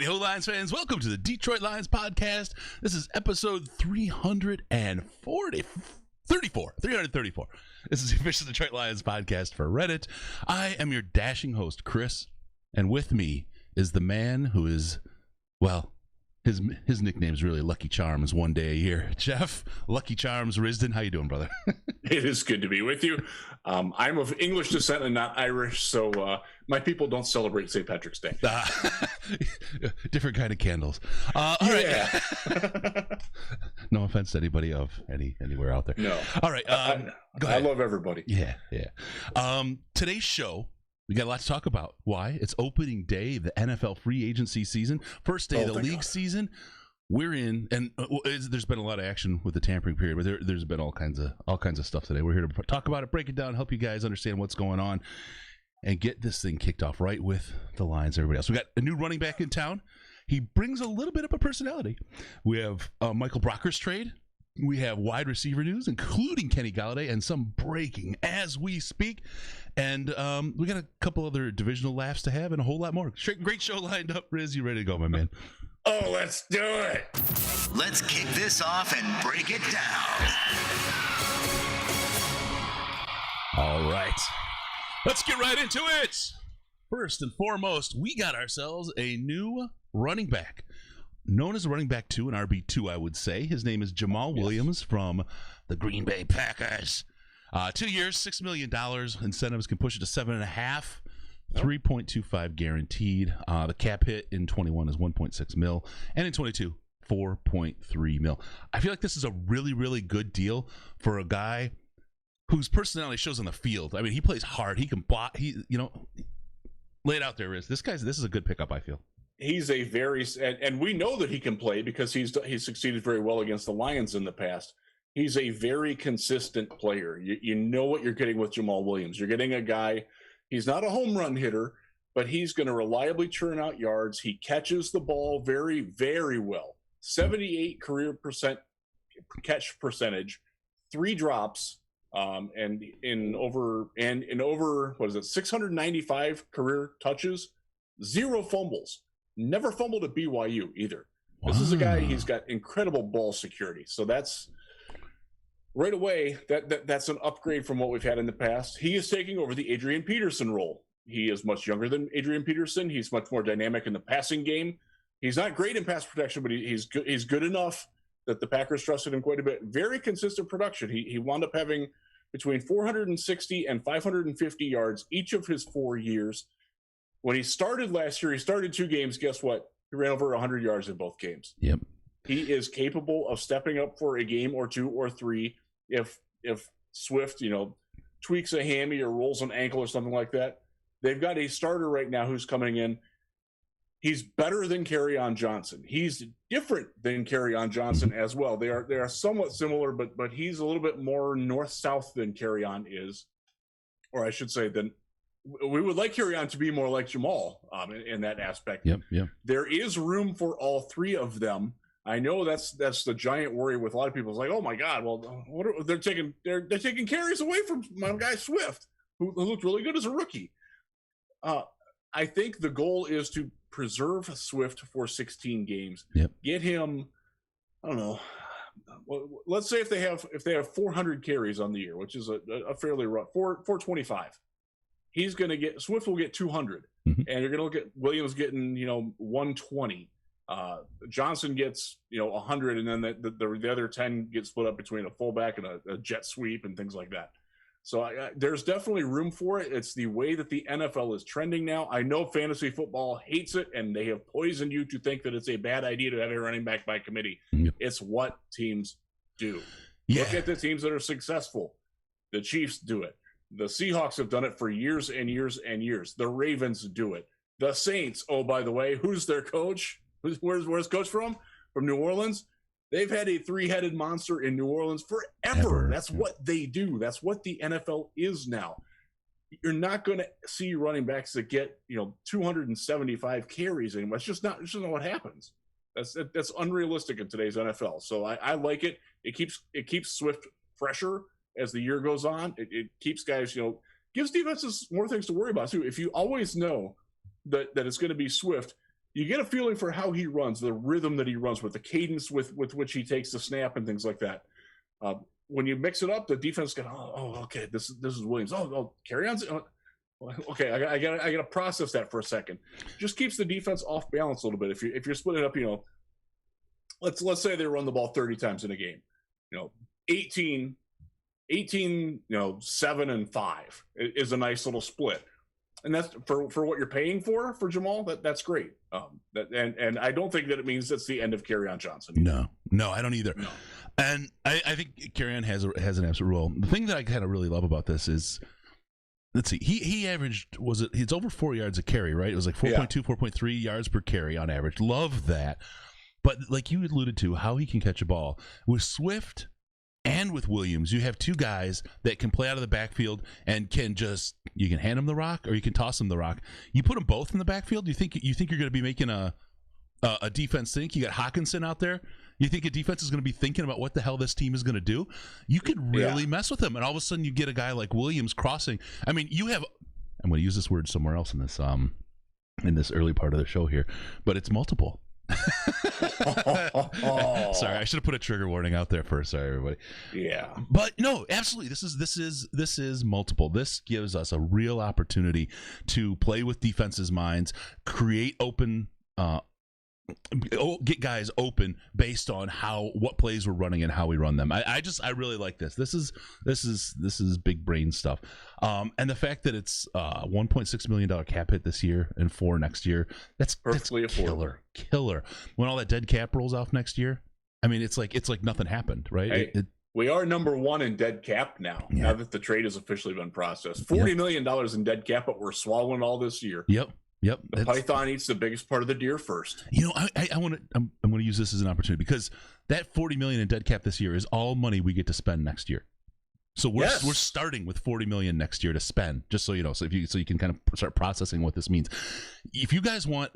Howdy ho, Lions fans. Welcome to the Detroit Lions podcast. This is episode 334. This is the official Detroit Lions podcast for Reddit. I am your dashing host, Chris, and with me is the man who is, well, his nickname is really Lucky Charms one day a year. Jeff, Lucky Charms Risden, how you doing, brother? It is good to be with you. I'm of English descent and not Irish, so my people don't celebrate St. Patrick's Day. Different kind of candles. All right. No offense to anybody of anywhere out there. No. All right. Go ahead. I love everybody. Yeah. Today's show, we got a lot to talk about. Why? It's opening day of the NFL free agency season. First day of the league season. We're in, and there's been a lot of action with the tampering period, but there's been all kinds of stuff today. We're here to talk about it, break it down, help you guys understand what's going on, and get this thing kicked off right with the Lions. Everybody else, we got a new running back in town. He brings a little bit of a personality. We have Michael Brocker's trade. We have wide receiver news, including Kenny Golladay, and some breaking as we speak. And we got a couple other divisional laughs to have and a whole lot more. Great show lined up. Riz, you ready to go, my man? Oh, let's do it. Let's kick this off and break it down. All right. Let's get right into it. First and foremost, we got ourselves a new running back. Known as a running back 2, an RB2, I would say. His name is Jamal Williams from the Green Bay Packers. 2 years, $6 million. Incentives can push it to 7.5. 3.25 guaranteed. The cap hit in 21 is 1.6 mil, and in 22, 4.3 mil. I feel like this is a really, really good deal for a guy whose personality shows on the field. I mean, he plays hard. He can block. Lay it out there, Riz. This is a good pickup, I feel. He's a very, and we know that he can play because he's succeeded very well against the Lions in the past. He's a very consistent player. You know what you're getting with Jamal Williams. You're getting a guy. He's not a home run hitter, but he's going to reliably churn out yards. He catches the ball very, very well. 78 career catch percentage, 3 drops, and in over 695 career touches, 0 fumbles. Never fumbled at BYU either. Wow. This is a guy, he's got incredible ball security. So that's right away, that's an upgrade from what we've had in the past. He is taking over the Adrian Peterson role. He is much younger than Adrian Peterson. He's much more dynamic in the passing game. He's not great in pass protection, but he's good enough that the Packers trusted him quite a bit. Very consistent production. He wound up having between 460 and 550 yards each of his 4 years. When he started last year, he started 2 games. Guess what? He ran over 100 yards in both games. Yep. He is capable of stepping up for a game or 2 or 3 if Swift, tweaks a hammy or rolls an ankle or something like that. They've got a starter right now who's coming in. He's better than Kerryon Johnson. He's different than Kerryon Johnson as well. They are somewhat similar, but he's a little bit more north-south than Kerryon is, or I should say than. We would like Kerryon to be more like Jamal in that aspect. Yep. There is room for all 3 of them. I know that's the giant worry with a lot of people. It's like, oh my God, well, they're taking carries away from my guy Swift, who looked really good as a rookie. I think the goal is to preserve Swift for 16 games. Yep. Get him. I don't know. Let's say if they have 400 carries on the year, which is a fairly rough 425. Swift will get 200, and you're going to look at Williams getting, 120. Johnson gets, 100, and then the other 10 get split up between a fullback and a jet sweep and things like that. So there's definitely room for it. It's the way that the NFL is trending now. I know fantasy football hates it, and they have poisoned you to think that it's a bad idea to have a running back by committee. Yep. It's what teams do. Yeah. Look at the teams that are successful. The Chiefs do it. The Seahawks have done it for years and years and years. The Ravens do it. The Saints, oh, by the way, who's their coach? Where's coach from? From New Orleans? They've had a 3-headed monster in New Orleans forever. That's what they do. That's what the NFL is now. You're not going to see running backs that get 275 carries anymore. It's just not what happens. That's unrealistic in today's NFL. So I like it. It keeps Swift fresher as the year goes on. It keeps guys, gives defenses more things to worry about too. If you always know that it's going to be Swift, you get a feeling for how he runs, the rhythm that he runs with, the cadence with which he takes the snap and things like that. When you mix it up, the defense goes, okay, this is Williams. Carry on. Okay, I gotta process that for a second. Just keeps the defense off balance a little bit. If you're splitting up, let's say they run the ball 30 times in a game, 18, 7 and 5 is a nice little split. And that's for what you're paying for Jamal. That's great. And I don't think that it means that's the end of Kerryon Johnson. No, I don't either. No. And I think Kerryon has an absolute role. The thing that I kind of really love about this is, let's see, he averaged, it's over 4 yards a carry, right? It was like 4.2, 4.3 yards per carry on average. Love that. But like you alluded to, how he can catch a ball with Swift and with Williams, you have two guys that can play out of the backfield and you can hand them the rock or you can toss them the rock. You put them both in the backfield. You think you're going to be making a defense think? You got Hawkinson out there. You think a defense is going to be thinking about what the hell this team is going to do? You could really mess with them, and all of a sudden you get a guy like Williams crossing. I mean, I'm going to use this word somewhere else in this early part of the show here, but it's multiple. Sorry, I should have put a trigger warning out there first. Sorry, everybody. Yeah, but no, absolutely. This is multiple. This gives us a real opportunity to play with defenses' minds, create open. Get guys open based on what plays we're running and how we run them. I really like this. This is big brain stuff. And the fact that it's $1.6 million cap hit this year and $4 next year, that's killer. When all that dead cap rolls off next year, I mean, it's like nothing happened, right? Hey, we are number one in dead cap now. Yeah. Now that the trade has officially been processed, $40 million in dead cap, but we're swallowing all this year. Yep. The python eats the biggest part of the deer first. I'm going to use this as an opportunity because that $40 million in dead cap this year is all money we get to spend next year. So we're starting with $40 million next year to spend, just so you know. So you can kind of start processing what this means. If you guys want,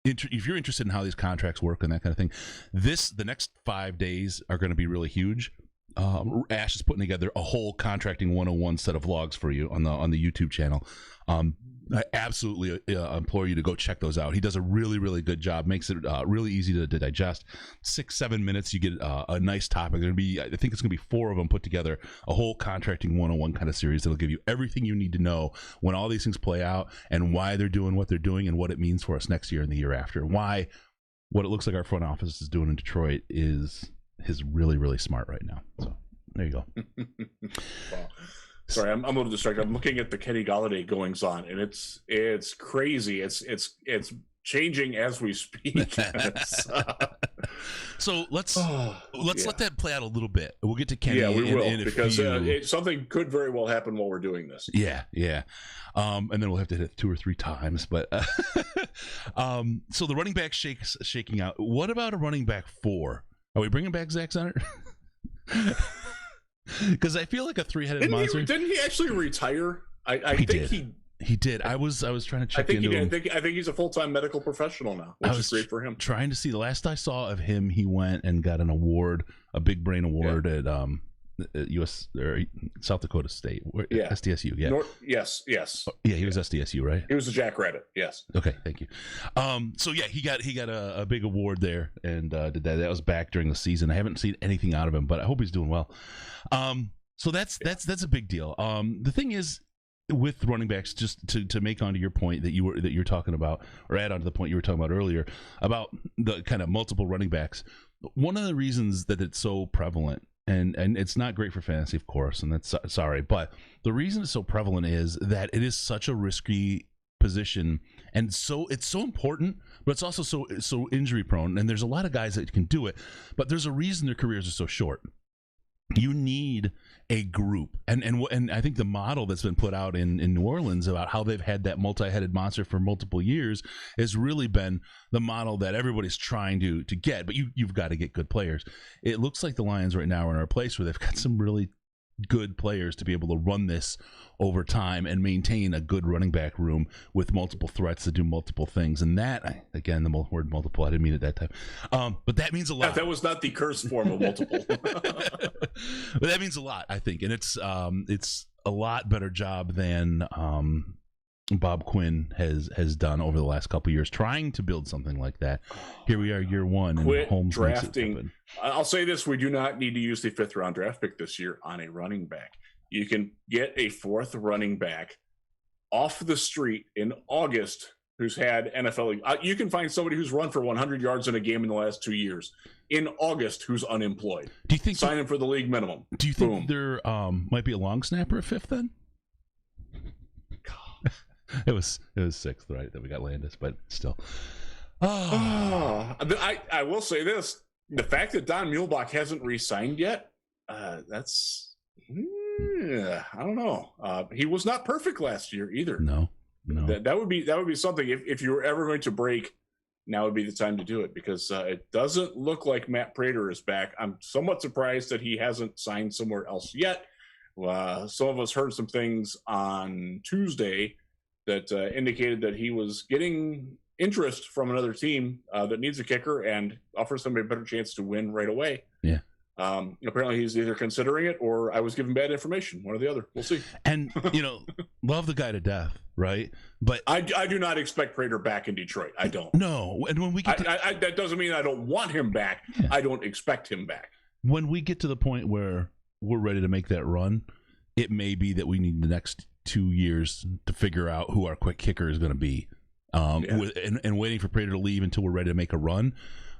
if you're interested in how these contracts work and that kind of thing, the next 5 days are going to be really huge. Ash is putting together a whole contracting 101 set of vlogs for you on the YouTube channel. I absolutely implore you to go check those out. He does a really, really good job. Makes it really easy to digest. 6-7 minutes, you get a nice topic. I think it's going to be 4 of them put together. A whole contracting 101 kind of series that'll give you everything you need to know when all these things play out and why they're doing what they're doing and what it means for us next year and the year after. Why what it looks like our front office is doing in Detroit is really, really smart right now. So there you go. Wow. Sorry, I'm a little distracted. I'm looking at the Kenny Golladay goings on, and it's crazy. It's changing as we speak. So let's let that play out a little bit. We'll get to Kenny. Yeah, we will, because something could very well happen while we're doing this. Yeah. And then we'll have to hit it 2 or 3 times. But so the running back shaking out. What about a running back 4? Are we bringing back Zach Center? Because I feel like a 3-headed monster. Didn't he actually retire? I think he did. I was trying to check into him. I think he's a full-time medical professional now, which is great for him. Trying to see. The last I saw of him, he went and got an award, a big brain award at U.S. or South Dakota State. SDSU. Yeah. Yes. Yeah, he was SDSU, right? He was a Jackrabbit. Yes. Okay, thank you. So yeah, he got a big award there and did that. That was back during the season. I haven't seen anything out of him, but I hope he's doing well. So that's a big deal. The thing is, with running backs, just to make onto your point that you're talking about, or add on to the point you were talking about earlier about the kind of multiple running backs. One of the reasons that it's so prevalent, and it's not great for fantasy, of course, and that's sorry, but the reason it's so prevalent is that it is such a risky position, and so it's so important, but it's also so injury prone. And there's a lot of guys that can do it, but there's a reason their careers are so short. You need a group, and I think the model that's been put out in New Orleans about how they've had that multi-headed monster for multiple years has really been the model that everybody's trying to get. But you've got to get good players. It looks like the Lions right now are in a place where they've got some really good players to be able to run this over time and maintain a good running back room with multiple threats to do multiple things. And that, again, the word multiple, I didn't mean it that time. But that means a lot. That was not the curse form of multiple. But that means a lot, I think. And it's a lot better job than Bob Quinn has done over the last couple of years, trying to build something like that. Here we are, year one, and Quit Holmes drafting. I'll say this: we do not need to use the 5th round draft pick this year on a running back. You can get a 4th running back off the street in August who's had NFL. You can find somebody who's run for 100 yards in a game in the last 2 years in August who's unemployed. Do you think sign him for the league minimum? Do you think there might be a long snapper at 5th then? It was 6th, right, that we got Landis, but still. I will say this: the fact that Don Muhlbach hasn't re-signed yet, that's I don't know. He was not perfect last year either. No. That would be something. If you were ever going to break, now would be the time to do it, because it doesn't look like Matt Prater is back. I'm somewhat surprised that he hasn't signed somewhere else yet. Some of us heard some things on Tuesday that indicated that he was getting interest from another team that needs a kicker and offers somebody a better chance to win right away. Yeah. Apparently he's either considering it or I was given bad information, one or the other. We'll see. And, love the guy to death, right? But I do not expect Prater back in Detroit. I don't. No. And when we get that doesn't mean I don't want him back. Yeah. I don't expect him back. When we get to the point where we're ready to make that run, it may be that we need the next 2 years to figure out who our quick kicker is going to be. And waiting for Prater to leave until we're ready to make a run.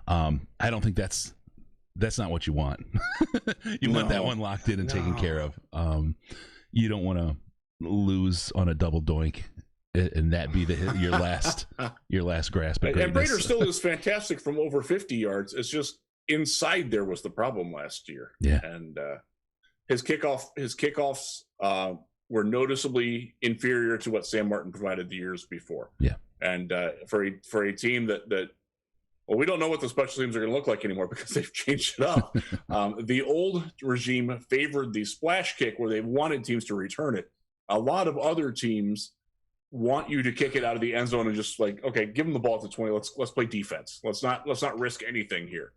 I don't think that's not what you want. You want that one locked in and taken care of. You don't want to lose on a double doink and that be your last grasp at greatness. And Prater still is fantastic from over 50 yards. It's just inside there was the problem last year. Yeah. And his kickoffs were noticeably inferior to what Sam Martin provided the years before. Yeah. And for a team that we don't know what the special teams are going to look like anymore because they've changed it up. The old regime favored the splash kick where they wanted teams to return it. A lot of other teams want you to kick it out of the end zone and just okay, give them the ball at the 20. Let's play defense. Let's not risk anything here.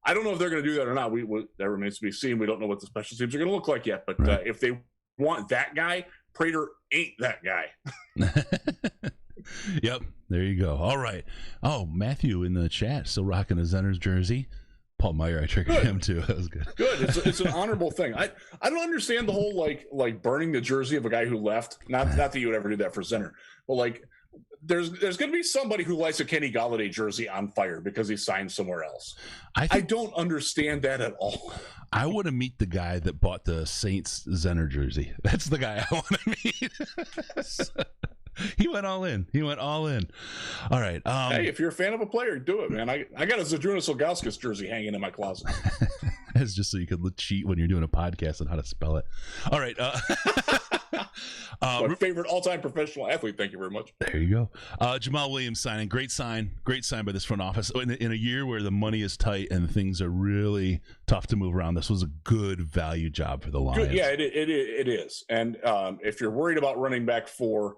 I don't know if they're going to do that or not. That remains to be seen. We don't know what the special teams are going to look like yet. But right. If they want that guy, Prater ain't that guy. Yep, there you go. All right. Oh, Matthew in the chat still rocking a Zenner's jersey. Paul Meyer, I triggered him too. That was good. Good. It's an honorable thing. I don't understand the whole like burning the jersey of a guy who left. Not that you would ever do that for Zenner, but there's going to be somebody who lights a Kenny Golladay jersey on fire because he signed somewhere else. I don't understand that at all. I want to meet the guy that bought the Saints Zenner jersey. That's the guy I want to meet. He went all in. All right. Hey, if you're a fan of a player, do it, man. I got a Zadrunas Ilgauskas jersey hanging in my closet. That's just so you could cheat when you're doing a podcast on how to spell it. All right. My favorite all-time professional athlete. Thank you very much. There you go. Jamal Williams signing. Great sign by this front office. In a year where the money is tight and things are really tough to move around, this was a good value job for the Lions. Good. Yeah, it is. And if you're worried about running back 4,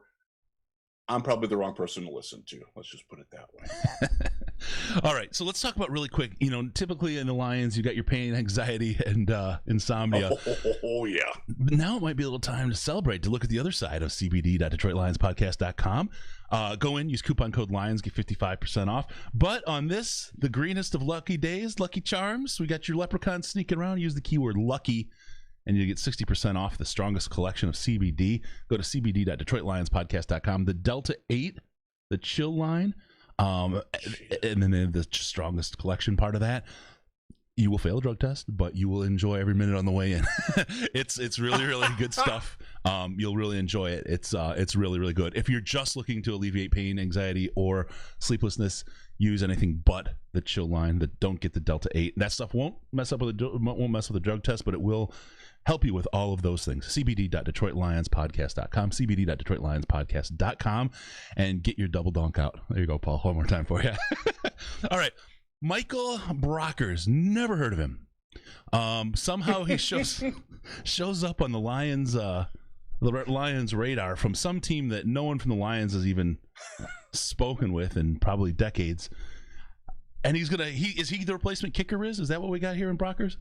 I'm probably the wrong person to listen to. Let's just put it that way. All right, so let's talk about really quick. Typically in the Lions, you got your pain, anxiety, and insomnia. Oh, yeah. Now it might be a little time to celebrate, to look at the other side of cbd.detroitlionspodcast.com. Go in, use coupon code LIONS, get 55% off. But on this, the greenest of lucky days, lucky charms, we got your leprechaun sneaking around. Use the keyword LUCKY. And you get 60% off the strongest collection of CBD. Go to cbd.detroitlionspodcast.com. The Delta 8, the chill line, and then the strongest collection part of that. You will fail a drug test, but you will enjoy every minute on the way in. It's really, really good stuff. You'll really enjoy it. It's really, really good. If you're just looking to alleviate pain, anxiety, or sleeplessness, use anything but the chill line. Don't get the Delta 8. That stuff won't mess with the drug test, but it will help you with all of those things. cbd.detroitlionspodcast.com, cbd.detroitlionspodcast.com, and get your double donk out. There you go, Paul. One more time for you. All right. Michael Brockers. Never heard of him. Somehow he shows up on the Lions radar from some team that no one from the Lions has even spoken with in probably decades. And he's gonna. Is he the replacement kicker? Is that what we got here in Brockers?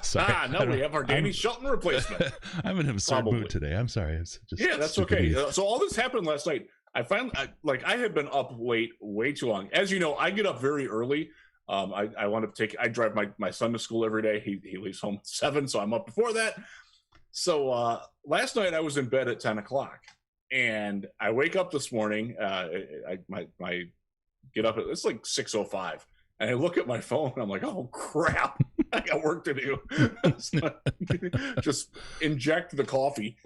Sorry, no, we have our Danny Shelton replacement. I'm in a absurd mood today. I'm sorry. That's okay. So all this happened last night. I had been up late, way too long. As you know, I get up very early. I drive my son to school every day. He leaves home at 7, so I'm up before that. So last night I was in bed at 10 o'clock, and I wake up this morning. My get up, it's like 6:05, and I look at my phone, and I'm like, oh crap, I got work to do. So just inject the coffee.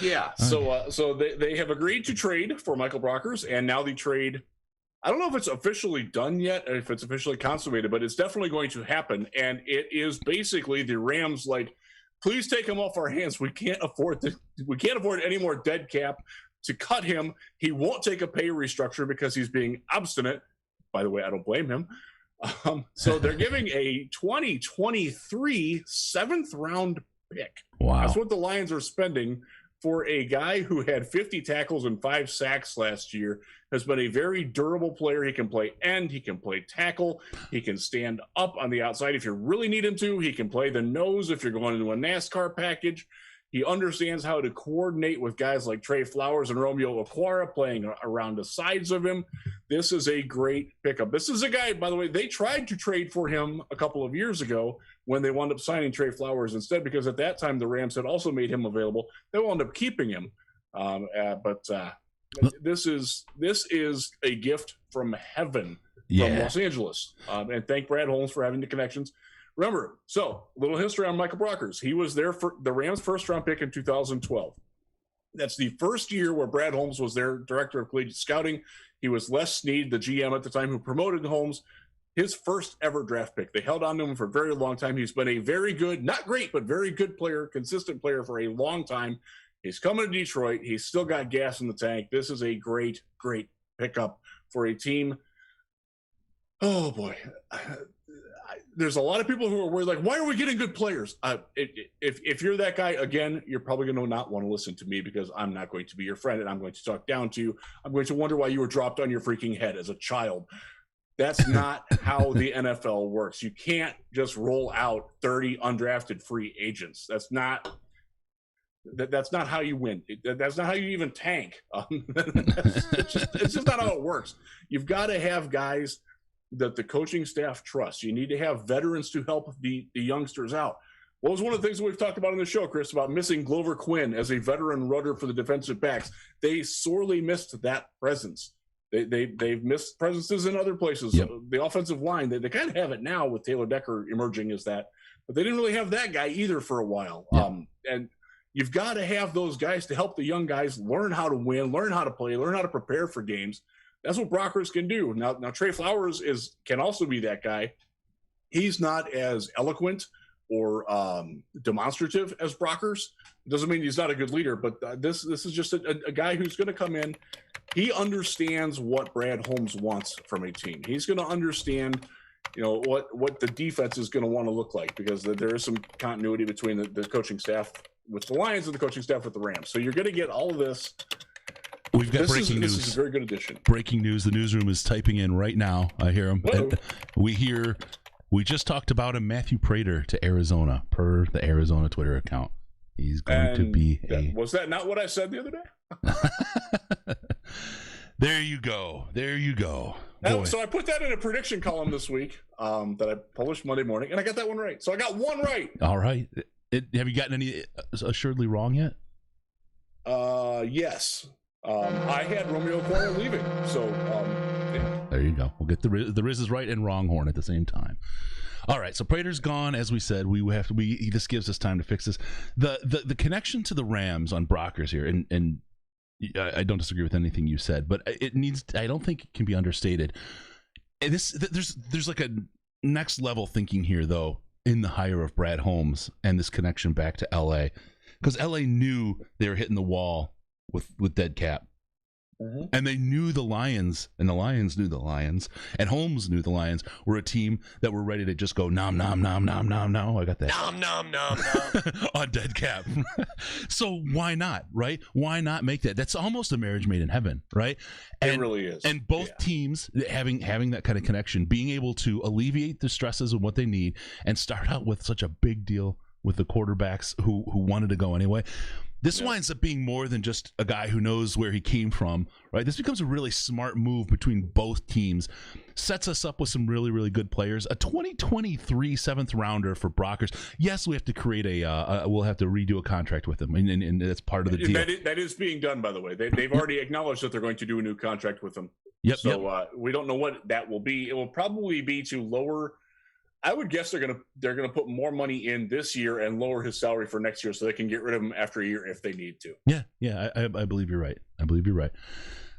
Yeah. So they have agreed to trade for Michael Brockers, and now the trade, I don't know if it's officially done yet, or if it's officially consummated, but it's definitely going to happen. And it is basically the Rams like, please take him off our hands. We can't afford any more dead cap to cut him. He won't take a pay restructure because he's being obstinate. By the way, I don't blame him. So they're giving a 2023 7th round pick. Wow. That's what the Lions are spending for a guy who had 50 tackles and 5 sacks last year, has been a very durable player. He can play end, he can play tackle, he can stand up on the outside if you really need him to. He can play the nose if you're going into a NASCAR package. He understands how to coordinate with guys like Trey Flowers and Romeo Okwara playing around the sides of him. This is a great pickup. This is a guy, by the way, they tried to trade for him a couple of years ago when they wound up signing Trey Flowers instead, because at that time the Rams had also made him available. They wound up keeping him. This is a gift from heaven from Los Angeles. And thank Brad Holmes for having the connections. Remember, so a little history on Michael Brockers. He was there for the Rams' first-round pick in 2012. That's the first year where Brad Holmes was their director of collegiate scouting. He was Les Snead, the GM at the time, who promoted Holmes, his first ever draft pick. They held on to him for a very long time. He's been a very good, not great, but very good player, consistent player for a long time. He's coming to Detroit. He's still got gas in the tank. This is a great, great pickup for a team. Oh, boy. There's a lot of people who are worried, like, why are we getting good players? If you're that guy, again, you're probably going to not want to listen to me because I'm not going to be your friend and I'm going to talk down to you. I'm going to wonder why you were dropped on your freaking head as a child. That's not how the NFL works. You can't just roll out 30 undrafted free agents. That's not how you win. That's not how you even tank. It's just not how it works. You've got to have guys that the coaching staff trusts. You need to have veterans to help the youngsters out. What was one of the things that we've talked about on the show, Chris, about missing Glover Quinn as a veteran rudder for the defensive backs? They sorely missed that presence. They've missed presences in other places. Yep. The offensive line, they kind of have it now with Taylor Decker emerging as that, but they didn't really have that guy either for a while. Yep. And you've got to have those guys to help the young guys learn how to win, learn how to play, learn how to prepare for games. That's what Brockers can do. Now Trey Flowers can also be that guy. He's not as eloquent or demonstrative as Brockers. It doesn't mean he's not a good leader, but this is just a guy who's going to come in. He understands what Brad Holmes wants from a team. He's going to understand, what the defense is going to want to look like, because there is some continuity between the coaching staff with the Lions and the coaching staff with the Rams. So you're going to get all of this. We've got breaking news. This is a very good addition. Breaking news. The newsroom is typing in right now. I hear them. We just talked about him, Matthew Prater to Arizona, per the Arizona Twitter account. He's going to be was that not what I said the other day? There you go. So I put that in a prediction column this week that I published Monday morning, and I got that one right. So I got one right. All right. Have you gotten any assuredly wrong yet? Yes. I had Romeo Okwara leaving, so yeah. There you go. We'll get the Riz is right and Wronghorn at the same time. All right, so Prater's gone, as we said. This gives us time to fix this. The connection to the Rams on Brockers here, and I don't disagree with anything you said, but I don't think it can be understated. And there's like a next level thinking here, though, in the hire of Brad Holmes and this connection back to LA, because LA knew they were hitting the wall with dead cap. And they knew the Lions, and the Lions knew the Lions, and Holmes knew the Lions were a team that were ready to just go nom nom nom nom nom nom. I got that nom nom nom nom on dead cap. So why not, right? Why not make that? That's almost a marriage made in heaven, right? And, it really is. And both teams having that kind of connection, being able to alleviate the stresses of what they need, and start out with such a big deal with the quarterbacks who wanted to go anyway. This winds up being more than just a guy who knows where he came from, right? This becomes a really smart move between both teams. Sets us up with some really, really good players. A 2023 seventh rounder for Brockers. Yes, we have to create we'll have to redo a contract with him, and that's part of the deal. That is being done, by the way. They've already acknowledged that they're going to do a new contract with him. Yep. So we don't know what that will be. It will probably be to lower. I would guess they're gonna put more money in this year and lower his salary for next year, so they can get rid of him after a year if they need to. Yeah. I believe you're right.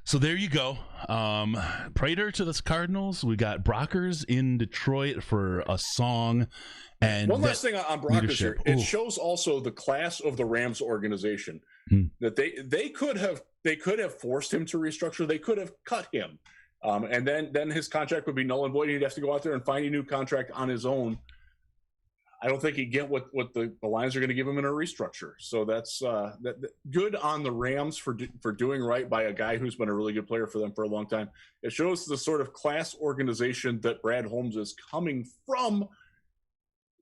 So there you go. Prater to the Cardinals. We got Brockers in Detroit for a song. And one last thing on Brockers here. It shows also the class of the Rams organization that they could have forced him to restructure. They could have cut him. And then his contract would be null and void. He'd have to go out there and find a new contract on his own. I don't think he'd get what the Lions are going to give him in a restructure. So that's good on the Rams for doing right by a guy who's been a really good player for them for a long time. It shows the sort of class organization that Brad Holmes is coming from.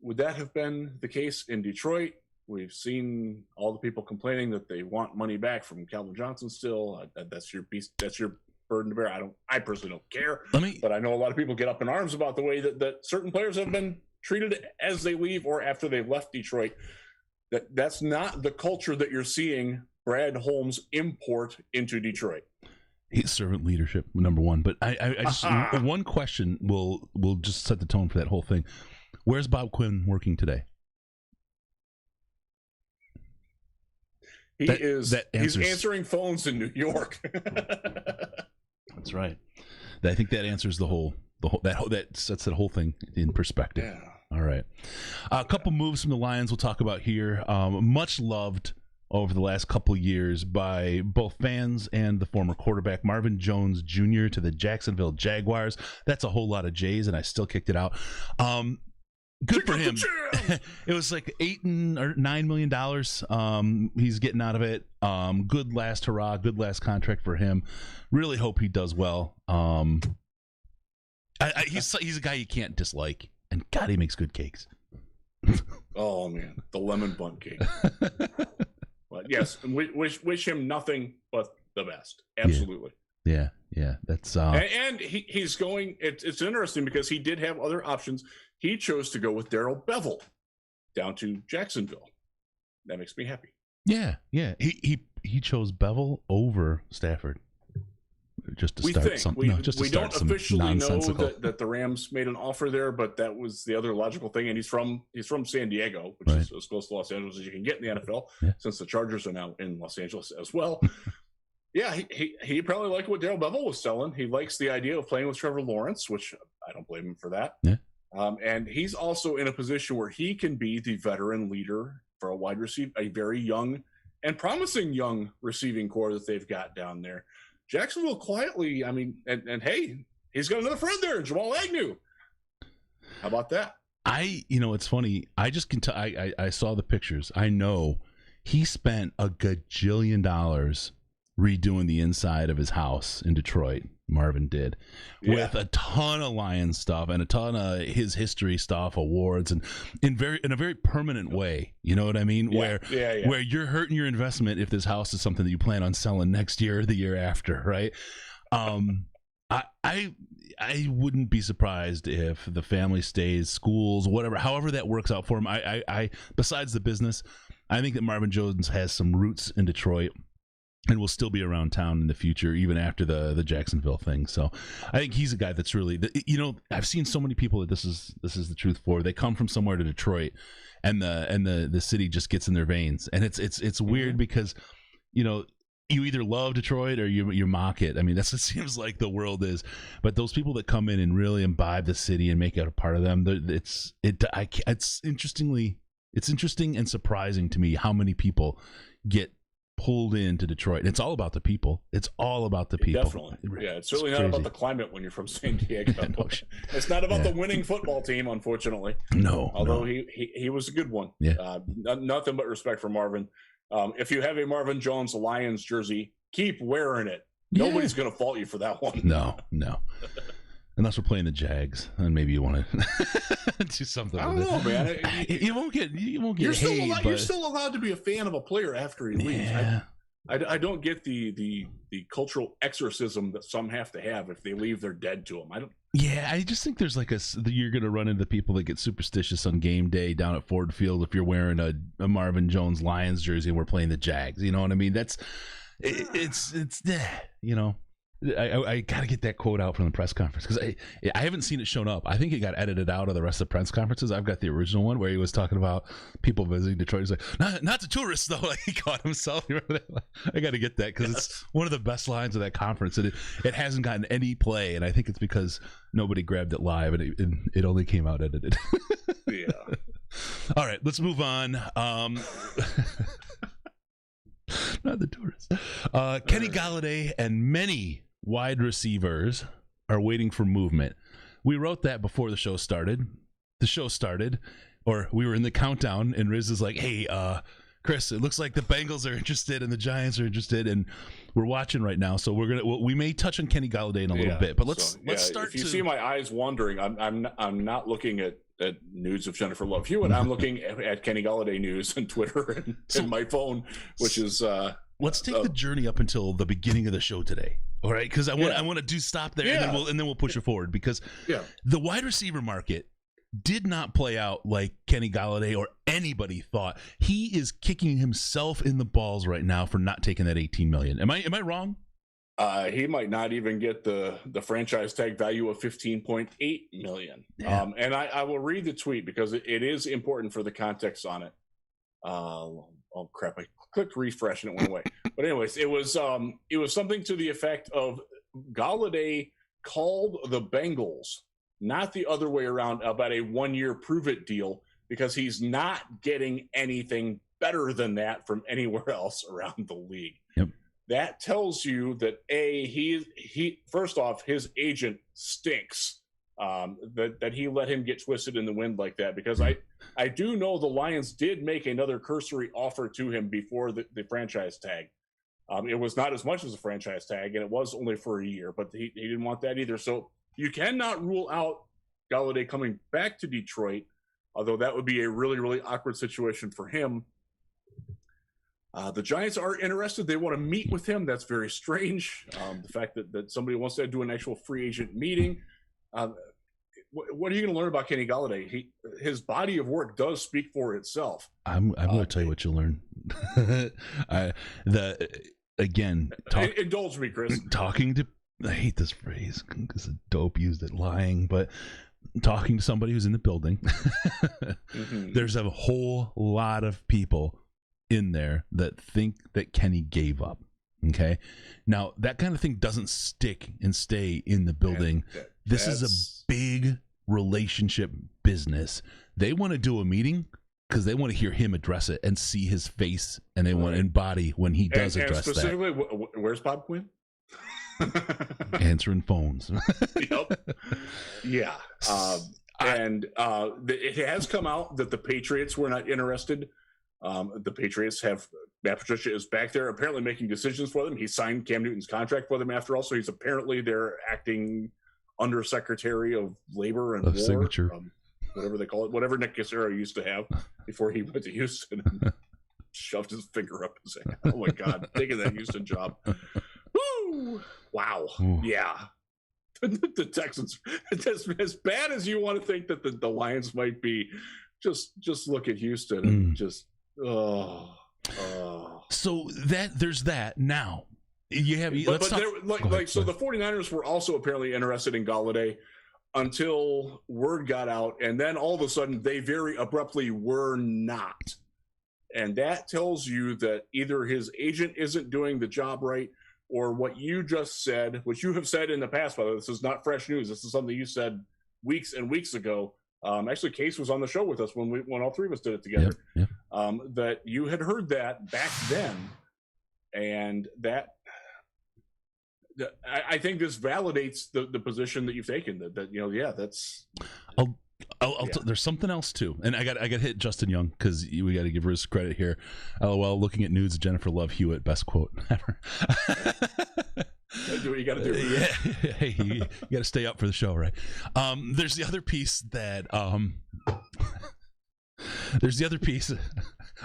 Would that have been the case in Detroit? We've seen all the people complaining that they want money back from Calvin Johnson still. That's your piece. That's your burden to bear. I personally don't care, but I know a lot of people get up in arms about the way that certain players have been treated as they leave or after they've left Detroit. That's not the culture that you're seeing Brad Holmes import into Detroit. He's servant leadership, number one. But I just one question will just set the tone for that whole thing. Where's Bob Quinn working today? He's answering phones in New York. That's right. I think that answers that sets that whole thing in perspective. Yeah. All right. A couple moves from the Lions we'll talk about here. Much loved over the last couple years by both fans and the former quarterback Marvin Jones Jr. to the Jacksonville Jaguars. That's a whole lot of J's, and I still kicked it out. Good for him. It was like $8 or $9 million. He's getting out of it. Good last hurrah. Good last contract for him. Really hope he does well. He's a guy you can't dislike, and God, he makes good cakes. Oh man, the lemon bun cake. But yes, wish him nothing but the best. Absolutely. Yeah. That's and he's going. It's interesting because he did have other options. He chose to go with Darrell Bevell down to Jacksonville. That makes me happy. Yeah. He chose Bevell over Stafford. Just to start something. We don't officially know that the Rams made an offer there, but that was the other logical thing. And he's from San Diego, which is as close to Los Angeles as you can get in the NFL, since the Chargers are now in Los Angeles as well. Yeah, he probably liked what Darrell Bevell was selling. He likes the idea of playing with Trevor Lawrence, which I don't blame him for that. Yeah. And he's also in a position where he can be the veteran leader for a wide receiver, a very young and promising young receiving core that they've got down there. Jacksonville quietly, I mean, and hey, he's got another friend there, Jamal Agnew. How about that? It's funny. I just can I saw the pictures. I know he spent a gajillion dollars redoing the inside of his house in Detroit. Marvin did, with a ton of Lions stuff and a ton of his history stuff, awards, and in a very permanent way. You know what I mean? Yeah. Where you're hurting your investment if this house is something that you plan on selling next year or the year after, right? I wouldn't be surprised if the family stays, schools, whatever, however that works out for him. I besides the business, I think that Marvin Jones has some roots in Detroit and will still be around town in the future, even after the Jacksonville thing. So I think he's a guy that's really, I've seen so many people that this is the truth for. They come from somewhere to Detroit, and the city just gets in their veins, and it's weird because, you either love Detroit or you mock it. I mean, that's what it seems like the world is. But those people that come in and really imbibe the city and make it a part of them, it's interesting and surprising to me how many people get pulled into Detroit. And it's all about the people. It's all about the people. Definitely. Yeah, it's certainly not about the climate when you're from San Diego. It's not about the winning football team, unfortunately. No. Although he was a good one. Yeah. Nothing but respect for Marvin. If you have a Marvin Jones Lions jersey, keep wearing it. Nobody's going to fault you for that one. No. Unless we're playing the Jags, and maybe you want to do something. I don't know, man. You won't get. You're still allowed to be a fan of a player after he leaves. Yeah. I don't get the cultural exorcism that some have to have. If they leave, they're dead to them. I don't. Yeah, I just think there's you're going to run into people that get superstitious on game day down at Ford Field if you're wearing a Marvin Jones Lions jersey and we're playing the Jags. You know what I mean? It's you know. I got to get that quote out from the press conference because I haven't seen it shown up. I think it got edited out of the rest of the press conferences. I've got the original one where he was talking about people visiting Detroit. He's like, not the tourists, though. Like, he caught himself. I got to get that because it's one of the best lines of that conference. And it hasn't gotten any play. And I think it's because nobody grabbed it live and it only came out edited. Yeah. All right, let's move on. Not the tourists. Kenny Golladay and many wide receivers are waiting for movement. We wrote that before the show started. Or we were in the countdown, and Riz is like, hey, Chris, it looks like the Bengals are interested and the Giants are interested, and we're watching right now. So we may touch on Kenny Golladay in a little bit, but let's start. If you see my eyes wandering, I'm not looking at news of Jennifer Love Hewitt. I'm looking at Kenny Golladay news and Twitter and my phone, which is. Let's take the journey up until the beginning of the show today. All right, because I want to stop there, and then we'll push it forward because the wide receiver market did not play out like Kenny Golladay or anybody thought. He is kicking himself in the balls right now for not taking that $18 million. Am I wrong? He might not even get the franchise tag value of $15.8 million. Yeah. And I will read the tweet because it is important for the context on it. Oh crap! I clicked refresh and it went away. But anyways, it was something to the effect of Golladay called the Bengals, not the other way around, about a 1-year prove-it deal because he's not getting anything better than that from anywhere else around the league. Yep. That tells you that he first off, his agent stinks. That he let him get twisted in the wind like that, because I do know the Lions did make another cursory offer to him before the franchise tag. It was not as much as a franchise tag, and it was only for a year, but he didn't want that either. So you cannot rule out Golladay coming back to Detroit, although that would be a really, really awkward situation for him. The Giants are interested. They want to meet with him. That's very strange. The fact that somebody wants to do an actual free agent meeting. What are you going to learn about Kenny Golladay? His body of work does speak for itself. I'm going to tell you what you'll learn. Indulge me, Chris. Talking to, I hate this phrase because a dope used it, lying, but talking to somebody who's in the building, there's a whole lot of people in there that think that Kenny gave up. Okay. Now that kind of thing doesn't stick and stay in the building. This is a big relationship business. They want to do a meeting because they want to hear him address it and see his face, and they want to embody when he does address specifically, that. Where's Bob Quinn? Answering phones. Yep. Yeah. It has come out that the Patriots were not interested. The Patriots have Matt Patricia is back there apparently making decisions for them. He signed Cam Newton's contract for them after all, so he's apparently their acting undersecretary of labor and war, signature. Whatever they call it, whatever Nick Cassero used to have before he went to Houston and shoved his finger up and said, "Oh my God, taking that Houston job." Woo! Wow. Ooh. Yeah. The Texans, as bad as you want to think that the Lions might be, just look at Houston and just So there's that. Now you have so the 49ers were also apparently interested in Golladay until word got out, and then all of a sudden they very abruptly were not. And that tells you that either his agent isn't doing the job right, or what you just said, which you have said in the past, by the way, this is not fresh news. This is something you said weeks and weeks ago. Actually, Case was on the show with us when all three of us did it together. Yep. That you had heard that back then, And I think this validates the position that you've taken. That that's. There's something else too, and I got to hit Justin Young because we got to give Riz credit here. LOL, looking at nudes of Jennifer Love Hewitt, best quote ever. Do what you got to do. Yeah, hey, you got to stay up for the show, right? There's the other piece that there's the other piece.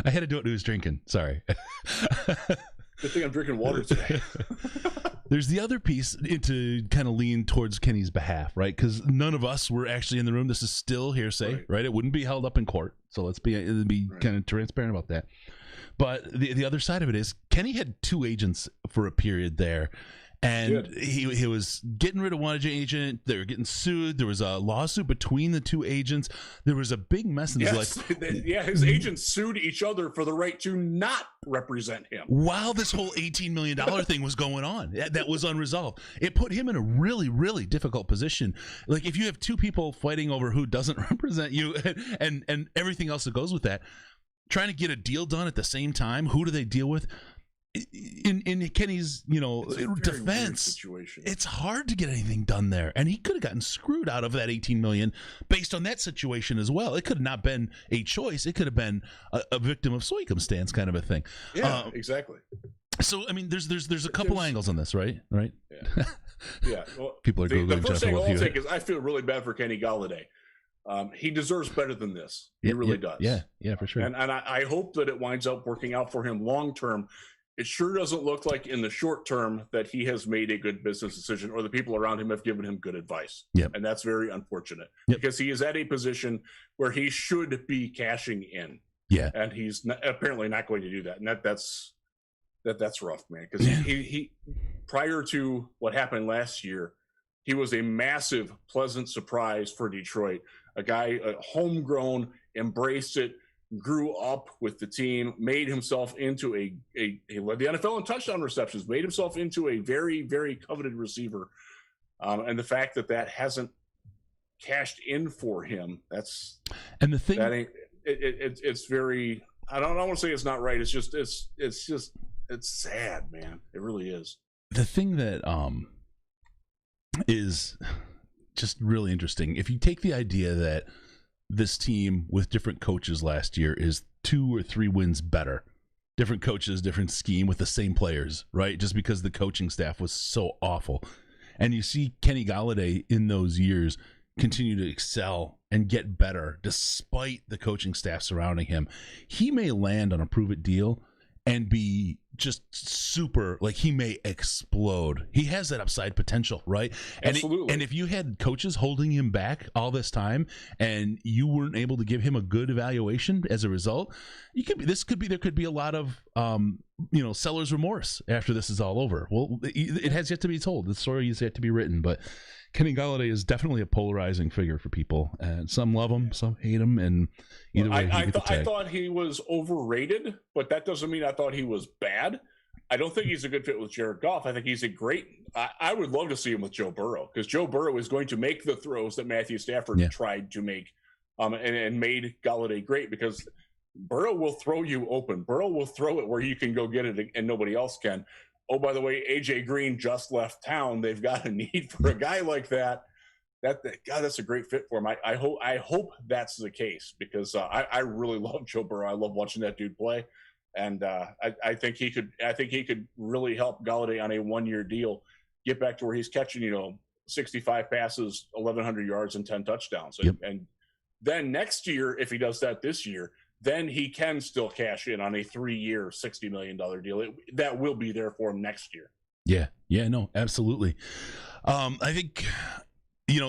I had to do it when he was drinking. Sorry. Good thing I'm drinking water today. There's the other piece to kind of lean towards Kenny's behalf, right? Because none of us were actually in the room. This is still hearsay, right? It wouldn't be held up in court. So let's be kind of transparent about that. But the other side of it is Kenny had 2 agents for a period there. And he was getting rid of one agent. They were getting sued. There was a lawsuit between the 2 agents. There was a big mess. And his agents sued each other for the right to not represent him. While this whole $18 million thing was going on, that was unresolved. It put him in a really, really difficult position. Like if you have 2 people fighting over who doesn't represent you and everything else that goes with that, trying to get a deal done at the same time, who do they deal with? In Kenny's defense, it's hard to get anything done there, and he could have gotten screwed out of that $18 million based on that situation as well. It could have not been a choice; it could have been a victim of circumstance kind of a thing. Yeah, exactly. So I mean, there's a couple angles on this, right? Yeah. Yeah. Well, people are the first angle I'll take is I feel really bad for Kenny Golladay. He deserves better than this. He really does. Yeah, for sure. And I hope that it winds up working out for him long term. It sure doesn't look like in the short term that he has made a good business decision or the people around him have given him good advice. Yep. And that's very unfortunate because he is at a position where he should be cashing in. Yeah. And he's apparently not going to do that. And that's rough, man. Because he prior to what happened last year, he was a massive, pleasant surprise for Detroit. A guy, homegrown, embraced it, grew up with the team, made himself into he led the NFL in touchdown receptions, made himself into a very, very coveted receiver. And the fact that hasn't cashed in for him, it's very, I don't want to say it's not right. It's sad, man. It really is. The thing that is just really interesting, if you take the idea that this team with different coaches last year is 2 or 3 wins better, different coaches, different scheme with the same players, right? Just because the coaching staff was so awful. And you see Kenny Golladay in those years continue to excel and get better despite the coaching staff surrounding him. He may land on a prove-it deal and be just super, like he may explode. He has that upside potential, right? Absolutely. And if you had coaches holding him back all this time and you weren't able to give him a good evaluation as a result, there could be a lot of seller's remorse after this is all over. Well, it has yet to be told. The story has yet to be written, but Kenny Golladay is definitely a polarizing figure for people, and some love him, some hate him, and either way, I thought he was overrated, but that doesn't mean I thought he was bad. I don't think he's a good fit with Jared Goff. I think he's a great. I would love to see him with Joe Burrow because Joe Burrow is going to make the throws that Matthew Stafford tried to make, and made Golladay great because Burrow will throw you open. Burrow will throw it where you can go get it and nobody else can. Oh, by the way, AJ Green just left town. They've got a need for a guy like that. God, that's a great fit for him. I hope that's the case because I really love Joe Burrow. I love watching that dude play, and I think he could really help Golladay on a 1-year deal, get back to where he's catching 65 passes, 1,100 yards, and 10 touchdowns. And then next year, if he does that this year, then he can still cash in on a 3-year, $60 million deal. That will be there for him next year. Yeah, no, absolutely. I think,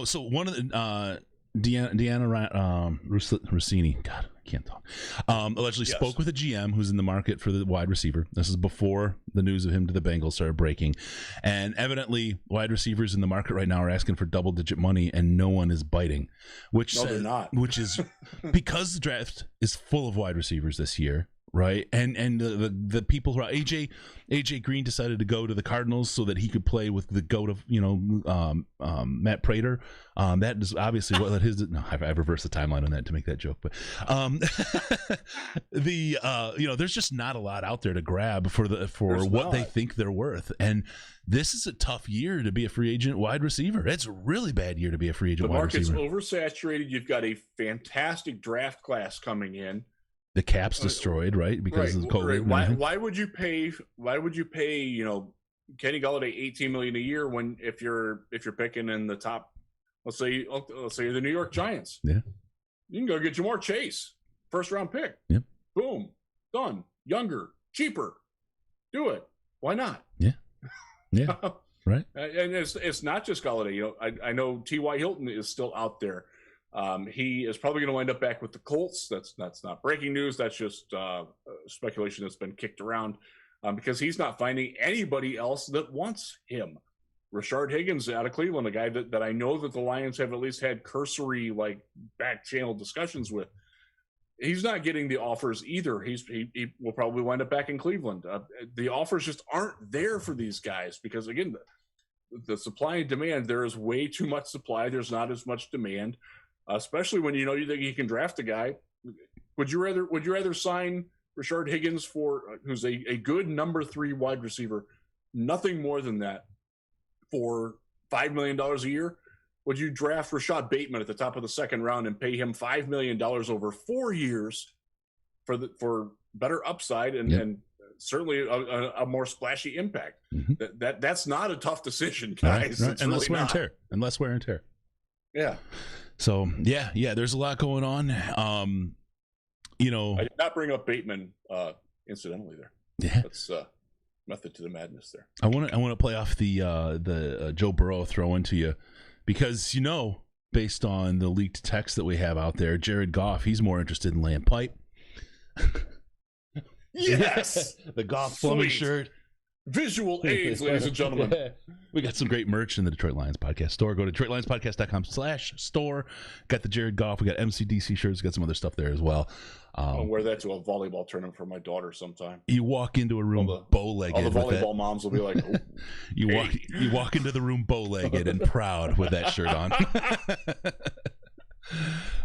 so one of the, Deanna Rossini, God, I can't talk, allegedly spoke with a GM who's in the market for the wide receiver. This is before the news of him to the Bengals started breaking. And evidently, wide receivers in the market right now are asking for double-digit money, and no one is biting. They're not. Which is because the draft is full of wide receivers this year. right? And the people who are AJ Green decided to go to the Cardinals so that he could play with the GOAT of Matt Prater. That is obviously what his. No, I've reversed the timeline on that to make that joke, but there's just not a lot out there to grab for what they think they're worth, and this is a tough year to be a free agent wide receiver. It's a really bad year to be a free agent wide receiver. The market's oversaturated. You've got a fantastic draft class coming in. The cap's destroyed, right? Because of COVID. Right. Why would you pay? Kenny Golladay $18 million a year when if you're picking in the top, let's say you're the New York Giants. Yeah, you can go get Jamar Chase, first round pick. Yep. Boom, done. Younger, cheaper. Do it. Why not? Yeah. Yeah. Right. And it's not just Golladay. I know T.Y. Hilton is still out there. He is probably going to wind up back with the Colts. That's not breaking news. That's just speculation that's been kicked around because he's not finding anybody else that wants him. Rashard Higgins out of Cleveland, a guy that I know that the Lions have at least had cursory back channel discussions with. He's not getting the offers either. He will probably wind up back in Cleveland. The offers just aren't there for these guys because again, the supply and demand. There is way too much supply. There's not as much demand. Especially when you think you can draft a guy. Would you rather sign Rashard Higgins who's a good number 3 wide receiver, nothing more than that, for $5 million a year? Would you draft Rashad Bateman at the top of the second round and pay him $5 million over 4 years for better upside and certainly a more splashy impact? Mm-hmm. That's not a tough decision, guys. Right. Unless wear and tear. Yeah. So yeah, there's a lot going on. I did not bring up Bateman incidentally there. Yeah, that's method to the madness there. I want to play off the Joe Burrow throw into you because based on the leaked text that we have out there, Jared Goff, he's more interested in laying pipe. Yes, the Goff plumbing shirt. Visual aids, ladies and gentlemen. We got some great merch in the Detroit Lions Podcast store. Go to DetroitLionsPodcast.com/store. Got the Jared Goff. We got MCDC shirts. Got some other stuff there as well. I'll wear that to a volleyball tournament for my daughter sometime. You walk into a room bow-legged. All the volleyball moms will be like, oh, you walk into the room bow-legged and proud with that shirt on.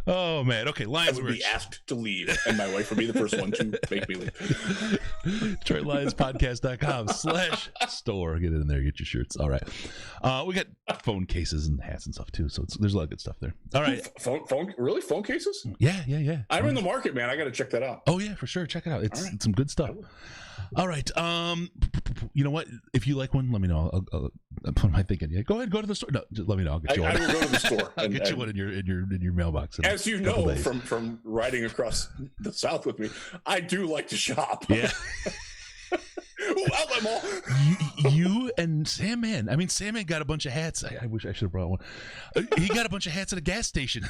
Oh man, okay. Lions I would be asked to leave, and my wife would be the first one to make me leave. DetroitLionsPodcast.com/store. Get in there, get your shirts. All right. We got phone cases and hats and stuff too, so there's a lot of good stuff there. All right. Phone cases? Yeah. I'm in the market, man. I got to check that out. Oh yeah, for sure. Check it out. It's some good stuff. All right. You know what? If you like one, let me know. I'll what am I thinking? Yeah, go ahead, go to the store. No, just let me know. I'll get you one. I will go to the store. I'll get you one in your mailbox. As you know from riding across the South with me, I do like to shop. Yeah. Outlet Mall. You and Sandman. I mean, Sandman got a bunch of hats. I wish I should have brought one. He got a bunch of hats at a gas station.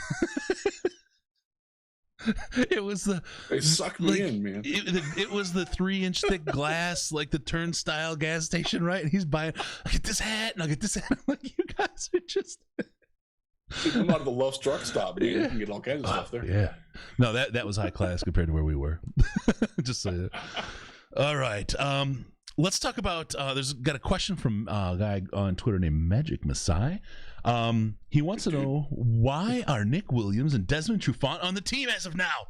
It was they sucked me in, man. It was the 3-inch thick glass, like the turnstile gas station, right? And he's buying. I'll get this hat and I'll get this hat. I'm like, you guys are just. You come out of the Love's truck stop, man. Yeah. You can get all kinds of stuff there. Yeah, no, that was high class compared to where we were. Just so you know. All right. Let's talk about. There's got a question from a guy on Twitter named Magic Masai. He wants to know why are Nick Williams and Desmond Trufant on the team as of now?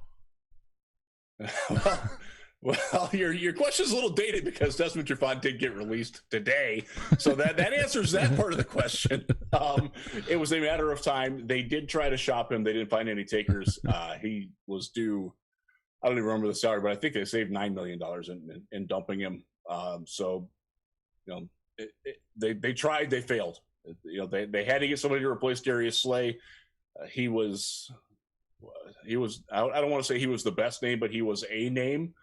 Well, your question's a little dated because Desmond Trufant did get released today, so that answers that part of the question. It was a matter of time. They did try to shop him. They didn't find any takers. He was due. I don't even remember the salary, but I think they saved $9 million in dumping him. They tried. They failed. They had to get somebody to replace Darius Slay. He was. I don't want to say he was the best name, but he was a name.